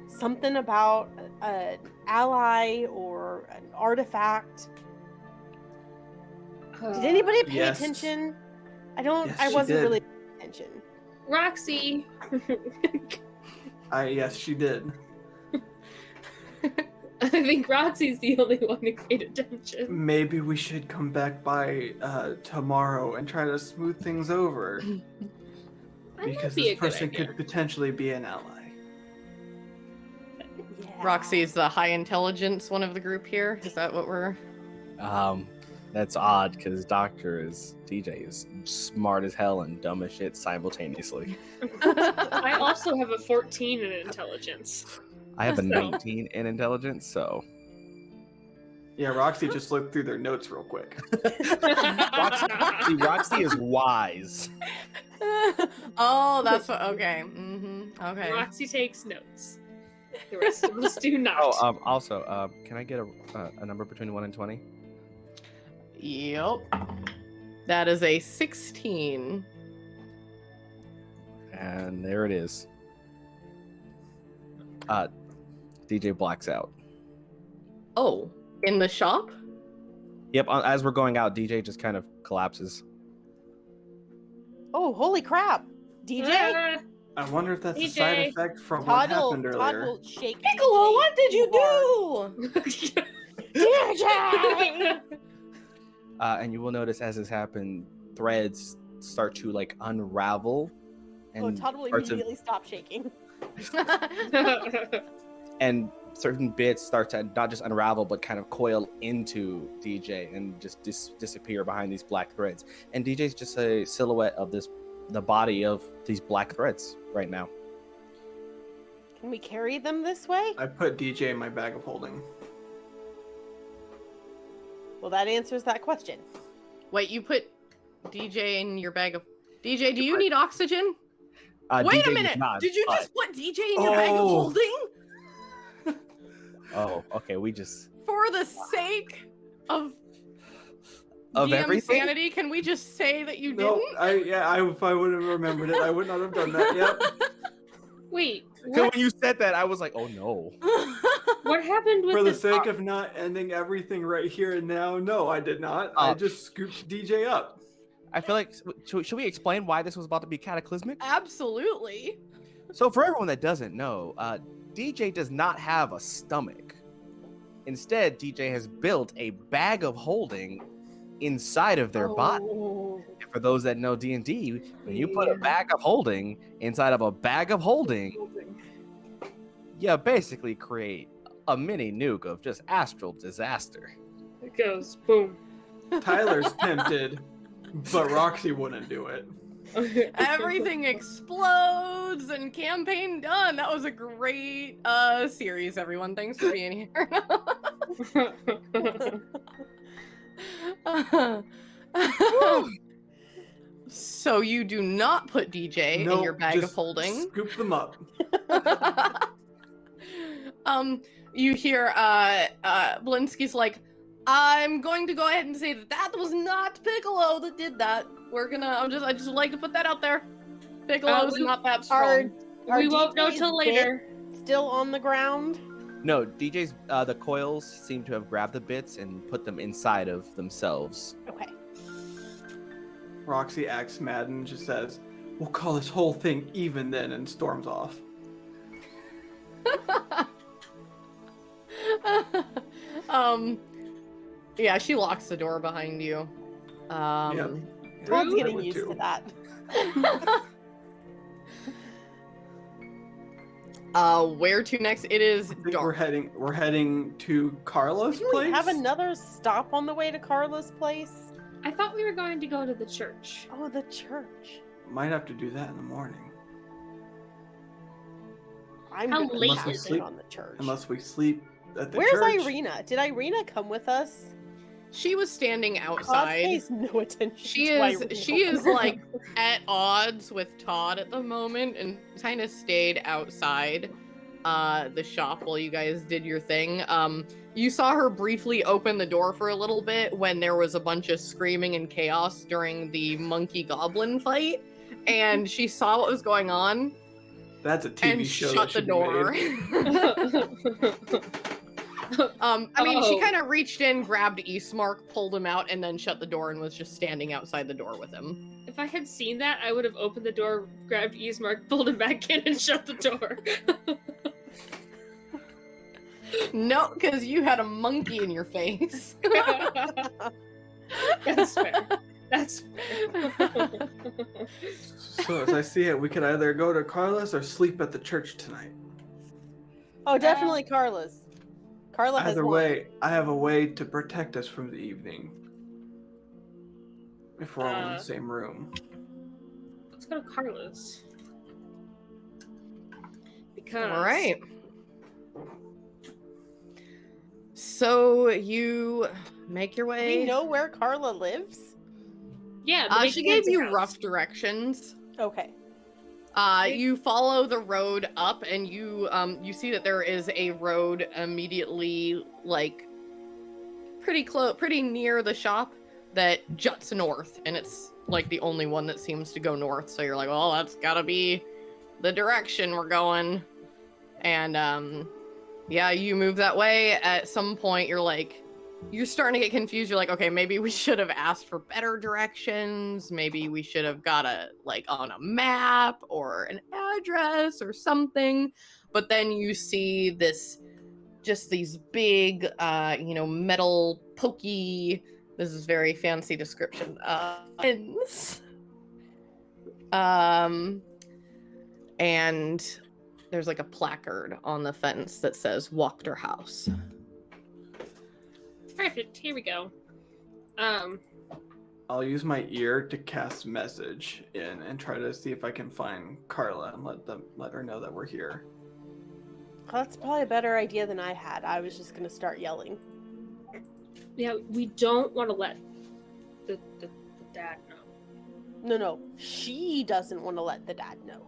Something about an ally or an artifact? Did anybody pay Yes. attention? I Yes, I she wasn't did. really paying attention. Roxy. Yes, she did. I think Roxy's the only one who paid attention. Maybe we should come back by tomorrow and try to smooth things over. That Because might be this a good person idea. could potentially be an ally. Yeah. Roxy's the high intelligence one of the group here. Is that what we're... That's odd because DJ is smart as hell and dumb as shit simultaneously. I also have a 14 in intelligence. I have a So- 19 in intelligence, so Yeah, Roxy just looked through their notes real quick. Roxy is wise. Oh, that's what... Okay. Okay. Roxy takes notes. The rest of us do not. Oh, also, can I get a number between 1 and 20? Yep. That is a 16. And there it is. DJ blacks out. Oh, in the shop? Yep, as we're going out, DJ just kind of collapses. Oh, holy crap. DJ? Ah, I wonder if that's a DJ. side effect from what happened Todd earlier. will shake Piccolo, DJ what did you hard. do? DJ! And you will notice as this happened, threads start to like unravel, and Todd will parts of- immediately stop shaking. and certain bits start to not just unravel but kind of coil into DJ and just disappear behind these black threads. And DJ's just a silhouette of the body of these black threads right now. Can we carry them this way? I put DJ in my bag of holding. Well, that answers that question. Wait, you put DJ in your bag of... DJ, do you need oxygen? DJ Wait a does minute! not, Did you but- just put DJ in your bag of holding? Oh, okay. We just For the sake of DM everything. sanity, can we just say that you No, didn't? if I would have remembered it, I would not have done that. Yep. Wait, Because when you said that, I was like, oh no. what happened with For the this sake of not ending everything right here and now, no, I did not. I just scooped DJ up. I feel like should we explain why this was about to be cataclysmic? Absolutely. So for everyone that doesn't know, DJ does not have a stomach. Instead, DJ has built a bag of holding inside of their body. Oh. And for those that know D&D, when you put a bag of holding inside of a bag of holding, you basically create a mini nuke of just astral disaster. It goes boom. Tyler's tempted, but Roxy wouldn't do it. Everything explodes and campaign done. That was a great series, everyone. Thanks for being here. So you do not put DJ in Nope, your bag of just holding. Scoop them up. You hear Blinsky's like, I'm going to go ahead and say that was not Piccolo that did that. I just would like to put that out there. Piccolo's not that strong. We won't know DJ's till later. bit still on the ground? No, DJ's the coils seem to have grabbed the bits and put them inside of themselves. Okay. Roxy acts mad and just says, "We'll call this whole thing even then," and storms off. Yeah, she locks the door behind you. Yep. Todd's I getting would used too. to that. Where to next? It is I think dark. we're heading to Carla's Didn't place. we have another stop on the way to Carla's place? I thought we were going to go to the church. Oh, the church. Might have to do that in the morning. I'm How gonna late Unless we pass sleep- it on the church. Unless we sleep at the Where's church. Irina? Did Irina come with us? She was standing Todd outside. pays no attention. She to is Irina. she is like at odds with Todd at the moment and kind of stayed outside the shop while you guys did your thing. You saw her briefly open the door for a little bit when there was a bunch of screaming and chaos during the monkey goblin fight, and she saw what was going on That's a TV and show. shut that the should be door. made. I mean, she Oh. kind of reached in, grabbed Eastmark, pulled him out, and then shut the door and was just standing outside the door with him. If I had seen that, I would have opened the door, grabbed Eastmark, pulled him back in, and shut the door. No, because you had a monkey in your face. That's fair. That's fair. So as I see it, we could either go to Carla's or sleep at the church tonight. Oh, definitely Carla's. Carla has Either one. way, I have a way to protect us from the evening. If we're all in the same room. Let's go to Carla's. Because All right. So you make your Do way. we know where Carla lives? Yeah, the She big gave fancy you house. rough directions. Okay. You follow the road up, and you see that there is a road immediately, like, pretty near the shop that juts north, and it's like the only one that seems to go north. So you're like, well, that's gotta be the direction we're going. And yeah, you move that way. At some point, you're starting to get confused. You're like, okay, maybe we should have asked for better directions. Maybe we should have got on a map or an address or something. But then you see these big, metal pokey, this is very fancy description, pins And there's like a placard on the fence that says Wachter House. Perfect. Here we go. I'll use my ear to cast message in and try to see if I can find Carla and let her know that we're here. That's probably a better idea than I had. I was just gonna start yelling. Yeah, we don't want to let the dad know. No, she doesn't want to let the dad know.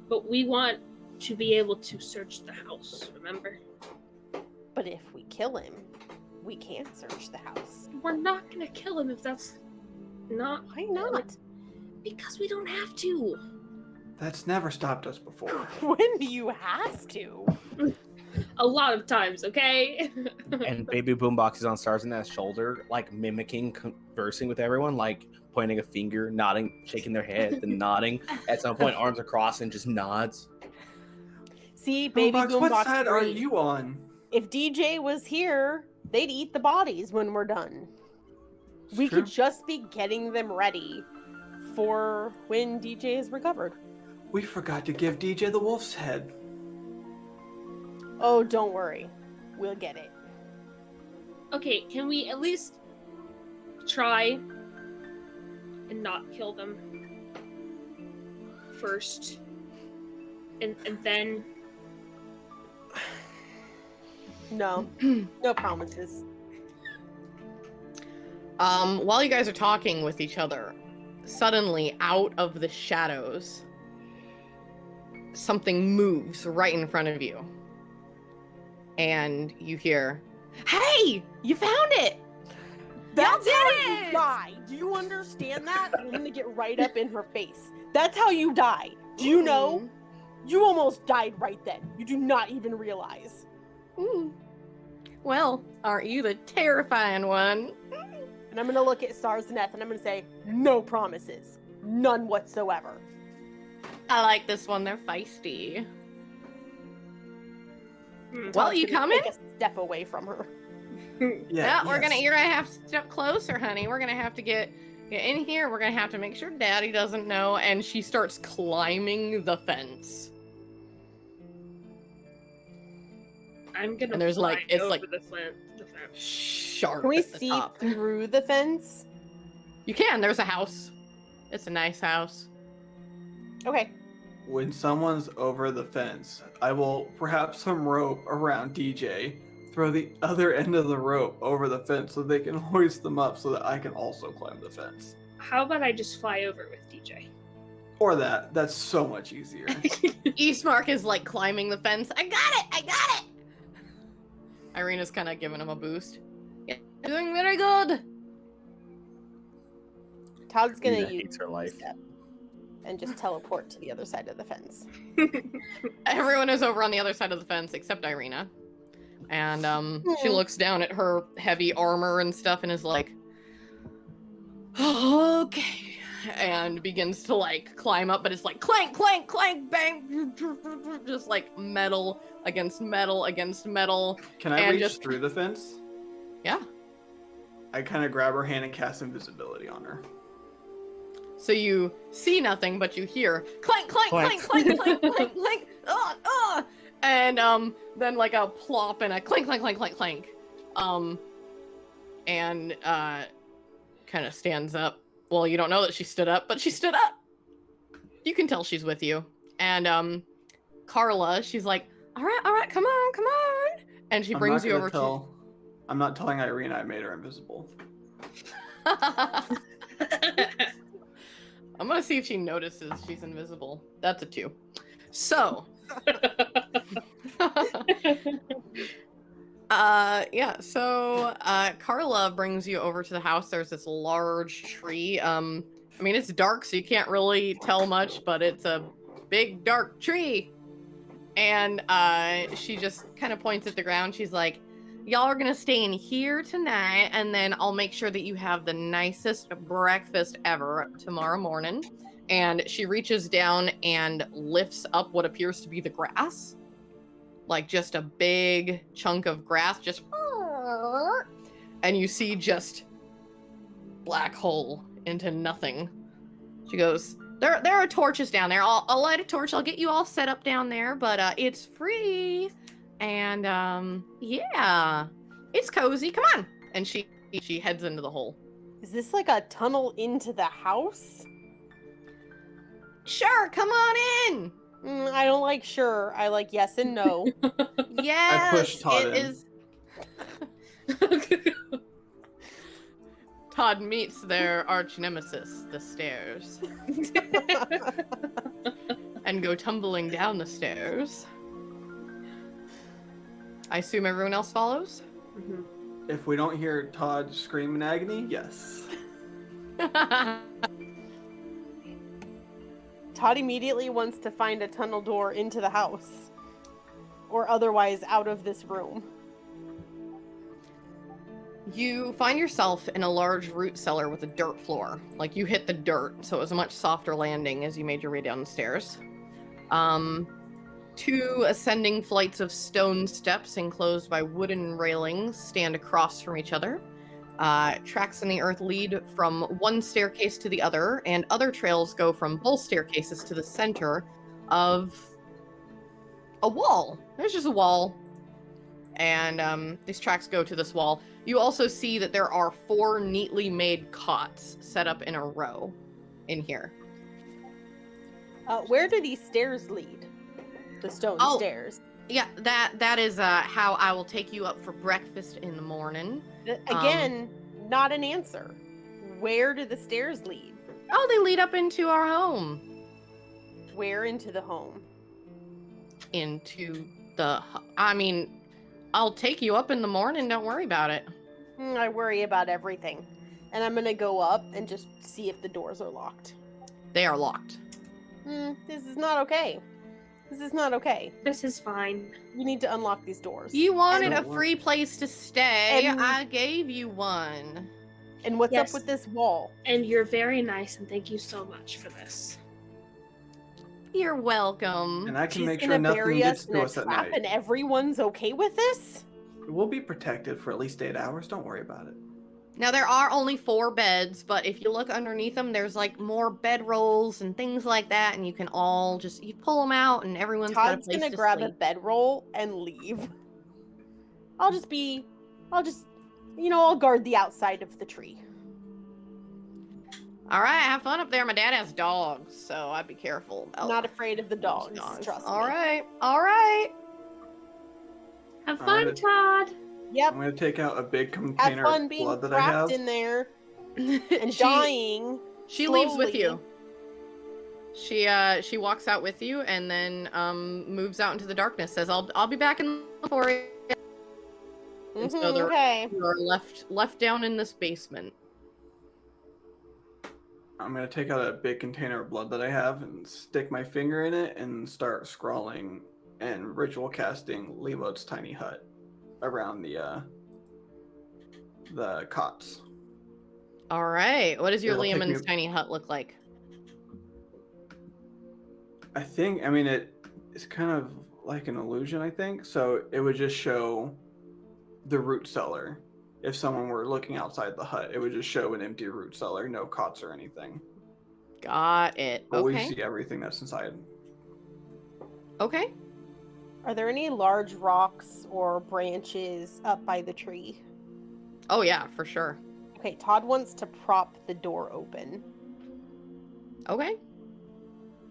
But we want to be able to search the house, remember? But if we kill him, we can't search the house. We're not gonna kill him if that's not... Why not? Because we don't have to. That's never stopped us before. When do you have to? A lot of times, okay? And Baby Boombox is on Starznet's shoulder, like mimicking conversing with everyone, like pointing a finger, nodding, shaking their head, then nodding. At some point, arms across and just nods. See, Baby Boombox, what side are agreed. you on? If DJ was here, they'd eat the bodies when we're done. It's We true. could just be getting them ready for when DJ is recovered. We forgot to give DJ the wolf's head. Oh, don't worry. We'll get it. Okay, can we at least try and not kill them first? And then... No. No promises. While you guys are talking with each other, suddenly out of the shadows, something moves right in front of you. And you hear, "Hey, you found it!" That's did how it! you die. Do you understand that? I'm gonna get right up in her face. That's how you die. Do you know? You almost died right then. You do not even realize. Mm. Well, aren't you the terrifying one? And I'm gonna look at Starzneth and I'm gonna say, no promises. None whatsoever. I like this one. They're feisty. Hmm. Well, Todd's you gonna coming? take a step away from her. Yeah, we're gonna. yes. You're gonna have to step closer, honey. We're gonna have to get in here. We're gonna have to make sure Daddy doesn't know. And she starts climbing the fence. I'm gonna And there's, fly like, it's over like- the fence. Sharp. Can we at the see top. through the fence? You can. There's a house. It's a nice house. Okay. When someone's over the fence, I will wrap some rope around DJ, throw the other end of the rope over the fence so they can hoist them up so that I can also climb the fence. How about I just fly over with DJ? Or that's so much easier. Eastmark is like climbing the fence. I got it! I got it! Irina's kind of giving him a boost. Yeah, doing very good. Todd's gonna Irina use hates her life. step and just teleport to the other side of the fence. Everyone is over on the other side of the fence except Irina. And she looks down at her heavy armor and stuff and is like, okay. And begins to like climb up, but it's like clank, clank, clank, bang. Just like metal against metal against metal. Can I And reach just- through the fence? Yeah. I kind of grab her hand and cast invisibility on her. So you see nothing, but you hear clank, clank, clank, clank, clank, clank, clank, and then like a plop and a clank, clank, clank, clank, clank, and kind of stands up. Well, you don't know that she stood up, but she stood up. You can tell she's with you. And Carla, she's like, all right, come on, and she brings you over to. I'm not telling Irina I made her invisible. I'm gonna see if she notices she's invisible. That's a 2. So, Carla brings you over to the house. There's this large tree. I mean, it's dark, so you can't really tell much, but it's a big, dark tree. And she just kind of points at the ground. She's like, y'all are gonna stay in here tonight, and then I'll make sure that you have the nicest breakfast ever tomorrow morning. And she reaches down and lifts up what appears to be the grass. Like just a big chunk of grass, just... And you see just black hole into nothing. She goes, There are torches down there. I'll light a torch. I'll get you all set up down there, but it's free. And yeah, it's cozy. Come on. And she heads into the hole. Is this like a tunnel into the house? Sure, come on in. I don't like sure. I like yes and no. Yes, I pushed Todd it in. is. Todd meets their arch nemesis, the stairs, and go tumbling down the stairs. I assume everyone else follows? Mhm. If we don't hear Todd scream in agony, yes. Todd immediately wants to find a tunnel door into the house. Or otherwise out of this room. You find yourself in a large root cellar with a dirt floor. Like, you hit the dirt, so it was a much softer landing as you made your way down the stairs. 2 ascending flights of stone steps enclosed by wooden railings stand across from each other. Tracks in the earth lead from one staircase to the other, and other trails go from both staircases to the center of a wall. There's just a wall, and these tracks go to this wall. You also see that there are 4 neatly made cots set up in a row in here. Where do these stairs lead? The stone stairs. Yeah, that is how I will take you up for breakfast in the morning. Again, not an answer. Where do the stairs lead? Oh, they lead up into our home. Where into the home? I mean, I'll take you up in the morning, don't worry about it. I worry about everything. And I'm gonna go up and just see if the doors are locked. They are locked. This is not okay. This is not okay. This is fine. We need to unlock these doors. You wanted a And- free place to stay. And- I gave you one. And what's Yes. up with this wall? And you're very nice, and thank you so much for this. You're welcome. And I can She's make sure gonna nothing bury gets us in to a us at trap night. and everyone's okay with this? We'll be protected for at least 8 hours. Don't worry about it. Now, there are only 4 beds, but if you look underneath them, there's like more bedrolls and things like that, and you can all just, you pull them out and everyone's got a Todd's place gonna to grab a sleep. bedroll and leave. I'll guard the outside of the tree. All right, have fun up there. My dad has dogs, so I'd be careful. I'm not afraid of the those dogs. Trust All me. right, all right. Have All fun, right. Todd. Yep. I'm gonna take out a big Have container fun of being blood that I have. trapped in there and She- dying. She leaves with slowly. you. She walks out with you and then moves out into the darkness. Says, "I'll be back in for you." And so they're- Okay. You are left down in this basement. I'm gonna take out a big container of blood that I have and stick my finger in it and start scrawling and ritual casting Lewo's tiny hut around the cots. All right. What does your It'll take Liamon's me- tiny hut look like? I mean, it's kind of like an illusion, I think. So it would just show the root cellar. If someone were looking outside the hut, it would just show an empty root cellar, no cots or anything. Got it. But we Okay. see everything that's inside. Okay. Are there any large rocks or branches up by the tree? Oh yeah, for sure. Okay, Todd wants to prop the door open. Okay.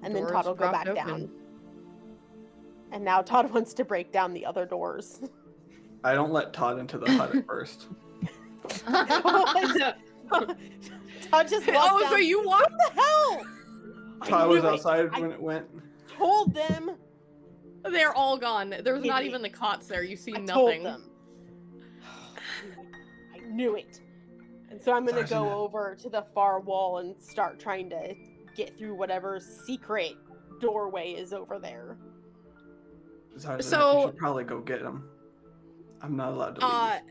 And then Doors Todd will go propped back open. down. And now Todd wants to break down the other doors. I don't let Todd into the hut at first. Todd just walks Oh, down. so you walk? What the hell? Todd was knew it. outside I- when it went. Told them. They're all gone. There's not Idiot. even the cots there. You see I nothing. told them. I knew it. And so I'm gonna go Sergeant. over to the far wall and start trying to get through whatever secret doorway is over there. Sergeant, So- you should probably go get him. I'm not allowed to leave.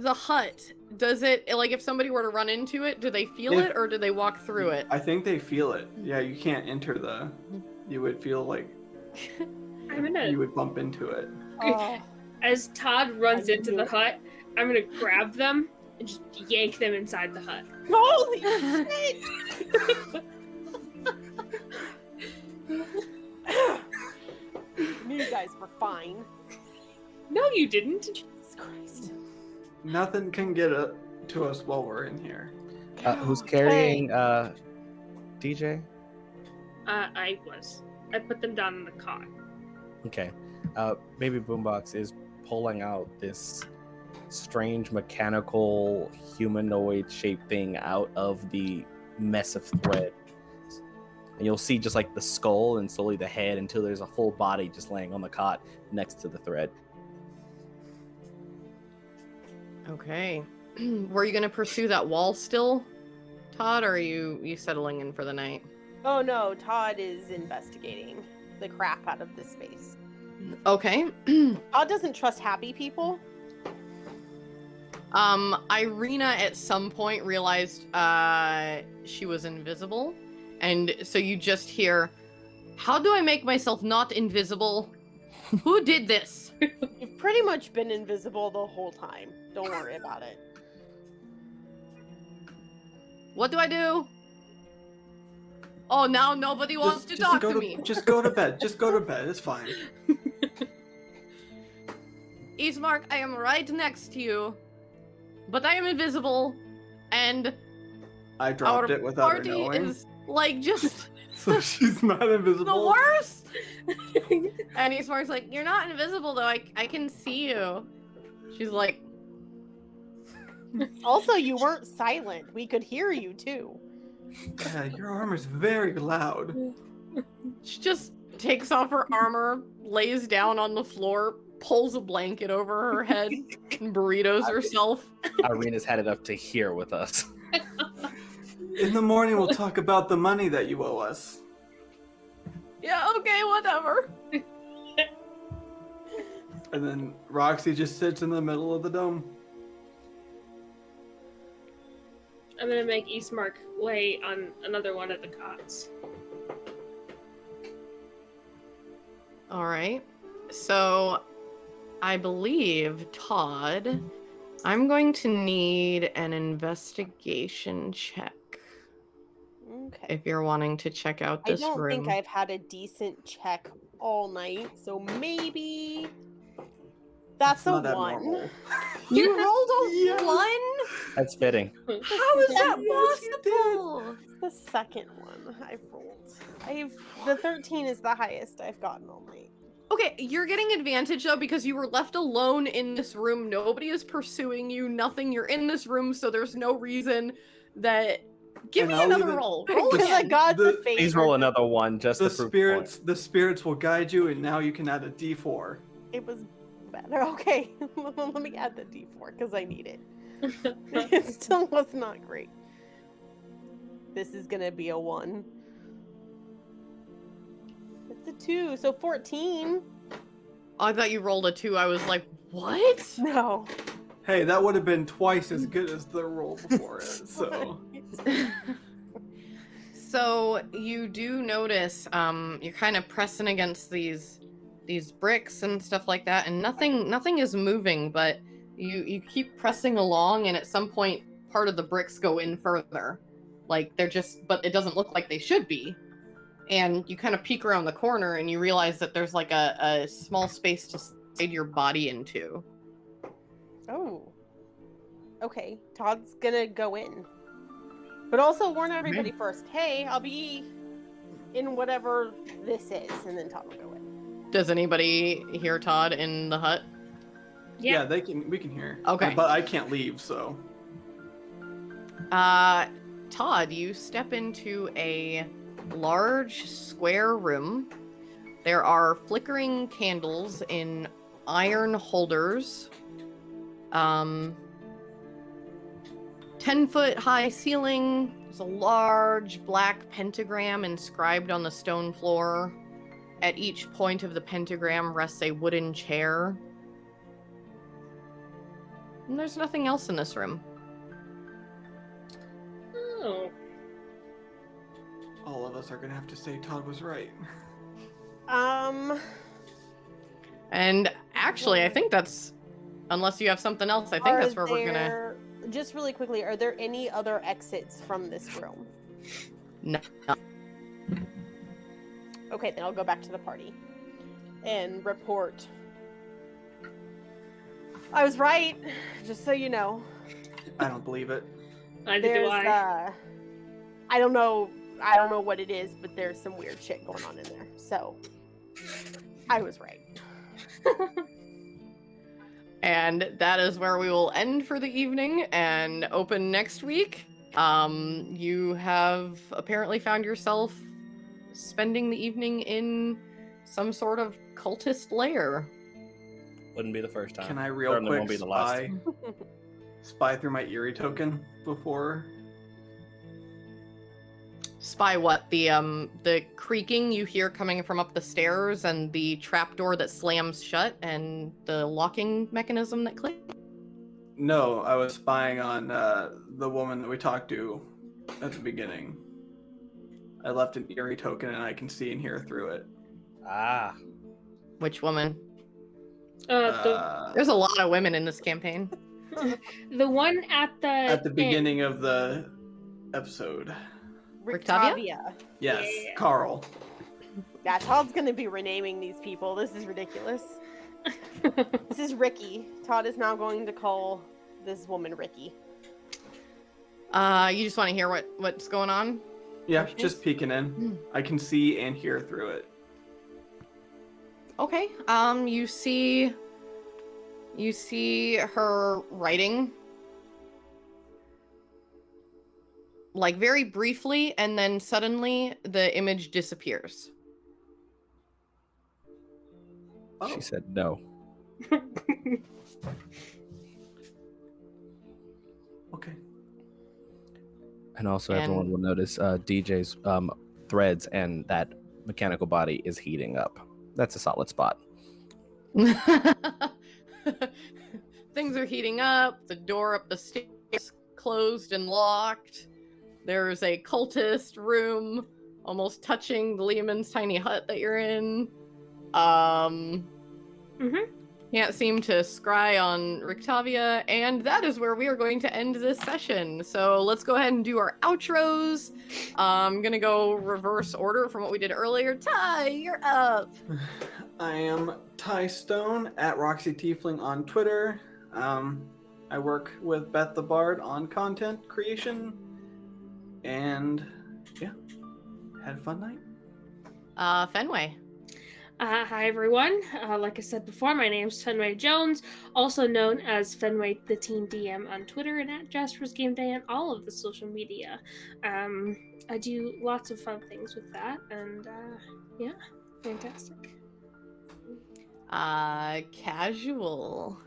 The hut, does it, like, if somebody were to run into it, do they feel If- it or do they walk through it? I think they feel it. Yeah, you can't enter the. You would feel like I'm gonna, you would bump into it. as Todd runs I into knew the it. hut, I'm gonna grab them and just yank them inside the hut. Holy shit! guys were fine. No, you didn't. Jesus Christ. Nothing can get to us while we're in here. Who's carrying DJ? I was. I put them down in the cot. Okay. Baby Boombox is pulling out this strange mechanical humanoid shaped thing out of the mess of thread. And you'll see just like the skull and slowly the head until there's a full body just laying on the cot next to the thread. Okay. Were you gonna pursue that wall still, Todd, or are you settling in for the night? Oh no, Todd is investigating the crap out of this space. Okay. Todd doesn't trust happy people. Irina at some point realized she was invisible, and so you just hear, "How do I make myself not invisible? Who did this?" You've pretty much been invisible the whole time. Don't worry about it. What do I do? Oh, now nobody wants to talk to me. Just go to bed. Just go to bed. It's fine. Ismark, I am right next to you, but I am invisible, and I dropped our it without her party knowing. is like just So she's not invisible. the worst. And Ismark's like, "You're not invisible though. I can see you." She's like, Also, you weren't silent. We could hear you too. Yeah, your armor's very loud. she just takes off her armor, lays down on the floor, pulls a blanket over her head, and burritos herself. Irina's had it up to here with us. In the morning, we'll talk about the money that you owe us. Yeah, okay, whatever. And then Roxy just sits in the middle of the dome. I'm gonna make Ismark lay on another one of the cots. All right. So, I believe, Todd, I'm going to need an investigation check Okay. if you're wanting to check out I this don't room. think I've had a decent check all night, so maybe that's a not 1. abnormal. You rolled a Yes. 1? That's fitting. How is that Yes, you did. possible? The second one I've rolled. The 13 is the highest I've gotten all night. Okay, you're getting advantage though because you were left alone in this room. Nobody is pursuing you. Nothing. You're in this room, so there's no reason that. Give And me I'll another even- roll. Roll Because again. the gods of The- fate. Please are roll just- another one just The to prove the spirits will guide you, and now you can add a D4. It was better. Okay, let me add the D4 because I need it. It still was not great. This is gonna be a 1. It's a 2, so 14. I thought you rolled a 2. I was like, what? No. Hey, that would have been twice as good as the roll before it. So So you do notice you're kind of pressing against these bricks and stuff like that, and nothing is moving, but you keep pressing along, and at some point part of the bricks go in further. Like but it doesn't look like they should be. And you kind of peek around the corner and you realize that there's like a small space to slide your body into. Oh. Okay, Todd's gonna go in. But also warn everybody first. Hey, I'll be in whatever this is, and then Todd will go in. Does anybody hear Todd in the hut? yeah, we can hear. Okay. But I can't leave, so Todd, you step into a large square room. There are flickering candles in iron holders. 10-foot high ceiling. There's a large black pentagram inscribed on the stone floor. At each point of the pentagram rests a wooden chair. And there's nothing else in this room. Oh. all of us are gonna have to say Todd was right. And actually, I think that's, unless you have something else, I think that's where we're gonna. Just really quickly, are there any other exits from this room? No. Okay, then I'll go back to the party. and report. I was right, just so you know. I don't believe it. Neither do I. I don't know what it is, but there's some weird shit going on in there. So, I was right. And that is where we will end for the evening and open next week. You have apparently found yourself spending the evening in some sort of cultist lair. Wouldn't be the first time. Can I real Certainly quick won't be the last. spy through my Eerie token before? Spy what? The creaking you hear coming from up the stairs and the trapdoor that slams shut and the locking mechanism that clicks? No, I was spying on the woman that we talked to at the beginning. I left an Eerie token and I can see and hear through it. Ah. Which woman? Uh, There's a lot of women in this campaign. The one at the beginning of the episode. Rictavia. Yes, Yeah. Carl. Yeah, Todd's gonna be renaming these people. This is ridiculous. This is Ricky. Todd is now going to call this woman Ricky. You just want to hear what's going on? Yeah, just peeking in. I can see and hear through it. Okay. You see her writing, like very briefly, and then suddenly the image disappears. Oh, She said no. okay. And also, And- everyone will notice DJ's threads and that mechanical body is heating up. That's a solid spot. Things are heating up. The door up the stairs closed and locked. There's a cultist room almost touching the Lehman's tiny hut that you're in. Can't seem to scry on Rictavia, and that is where we are going to end this session. So let's go ahead and do our outros. I'm gonna go reverse order from what we did earlier. Ty, you're up. I am Ty Stone at Roxy Tiefling on Twitter. I work with Beth the Bard on content creation. And yeah, had a fun night. Fenway. Hi everyone. Like I said before, my name is Fenway Jones, also known as Fenway the Teen DM on Twitter and at Jasper's Game Day on all of the social media. I do lots of fun things with that, and yeah, fantastic. Casual.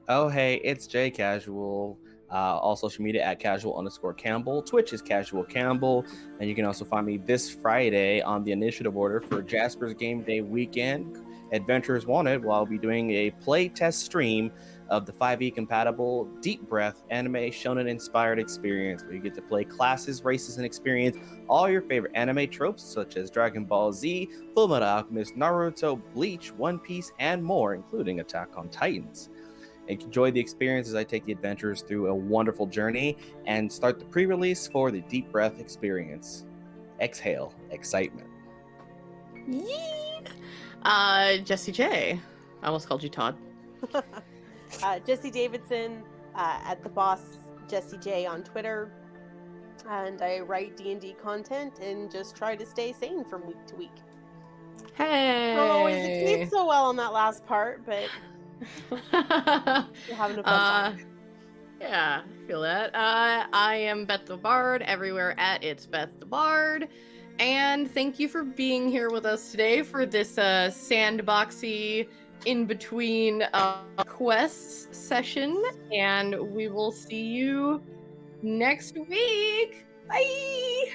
Oh, hey, it's Jay Casual. All social media at casual_Campbell. Twitch is Casual Campbell. And you can also find me this Friday on the initiative order for Jasper's Game Day weekend. Adventurers Wanted, while I'll be doing a play test stream of the 5e compatible Deep Breath anime shonen inspired experience where you get to play classes, races, and experience all your favorite anime tropes such as Dragon Ball Z, Fullmetal Alchemist, Naruto, Bleach, One Piece, and more, including Attack on Titans. Enjoy the experience as I take the adventurers through a wonderful journey and start the pre-release for the Deep Breath experience. Exhale, excitement. Jesse J. I almost called you Todd. Jesse Davidson at the boss Jesse J on Twitter, and I write D&D content and just try to stay sane from week to week. Hey. Don't always succeed so well on that last part, but you're having a fun time. Yeah, I feel that. I am Beth the Bard, everywhere at It's Beth the Bard. And thank you for being here with us today for this sandboxy in-between quests session. And we will see you next week. Bye!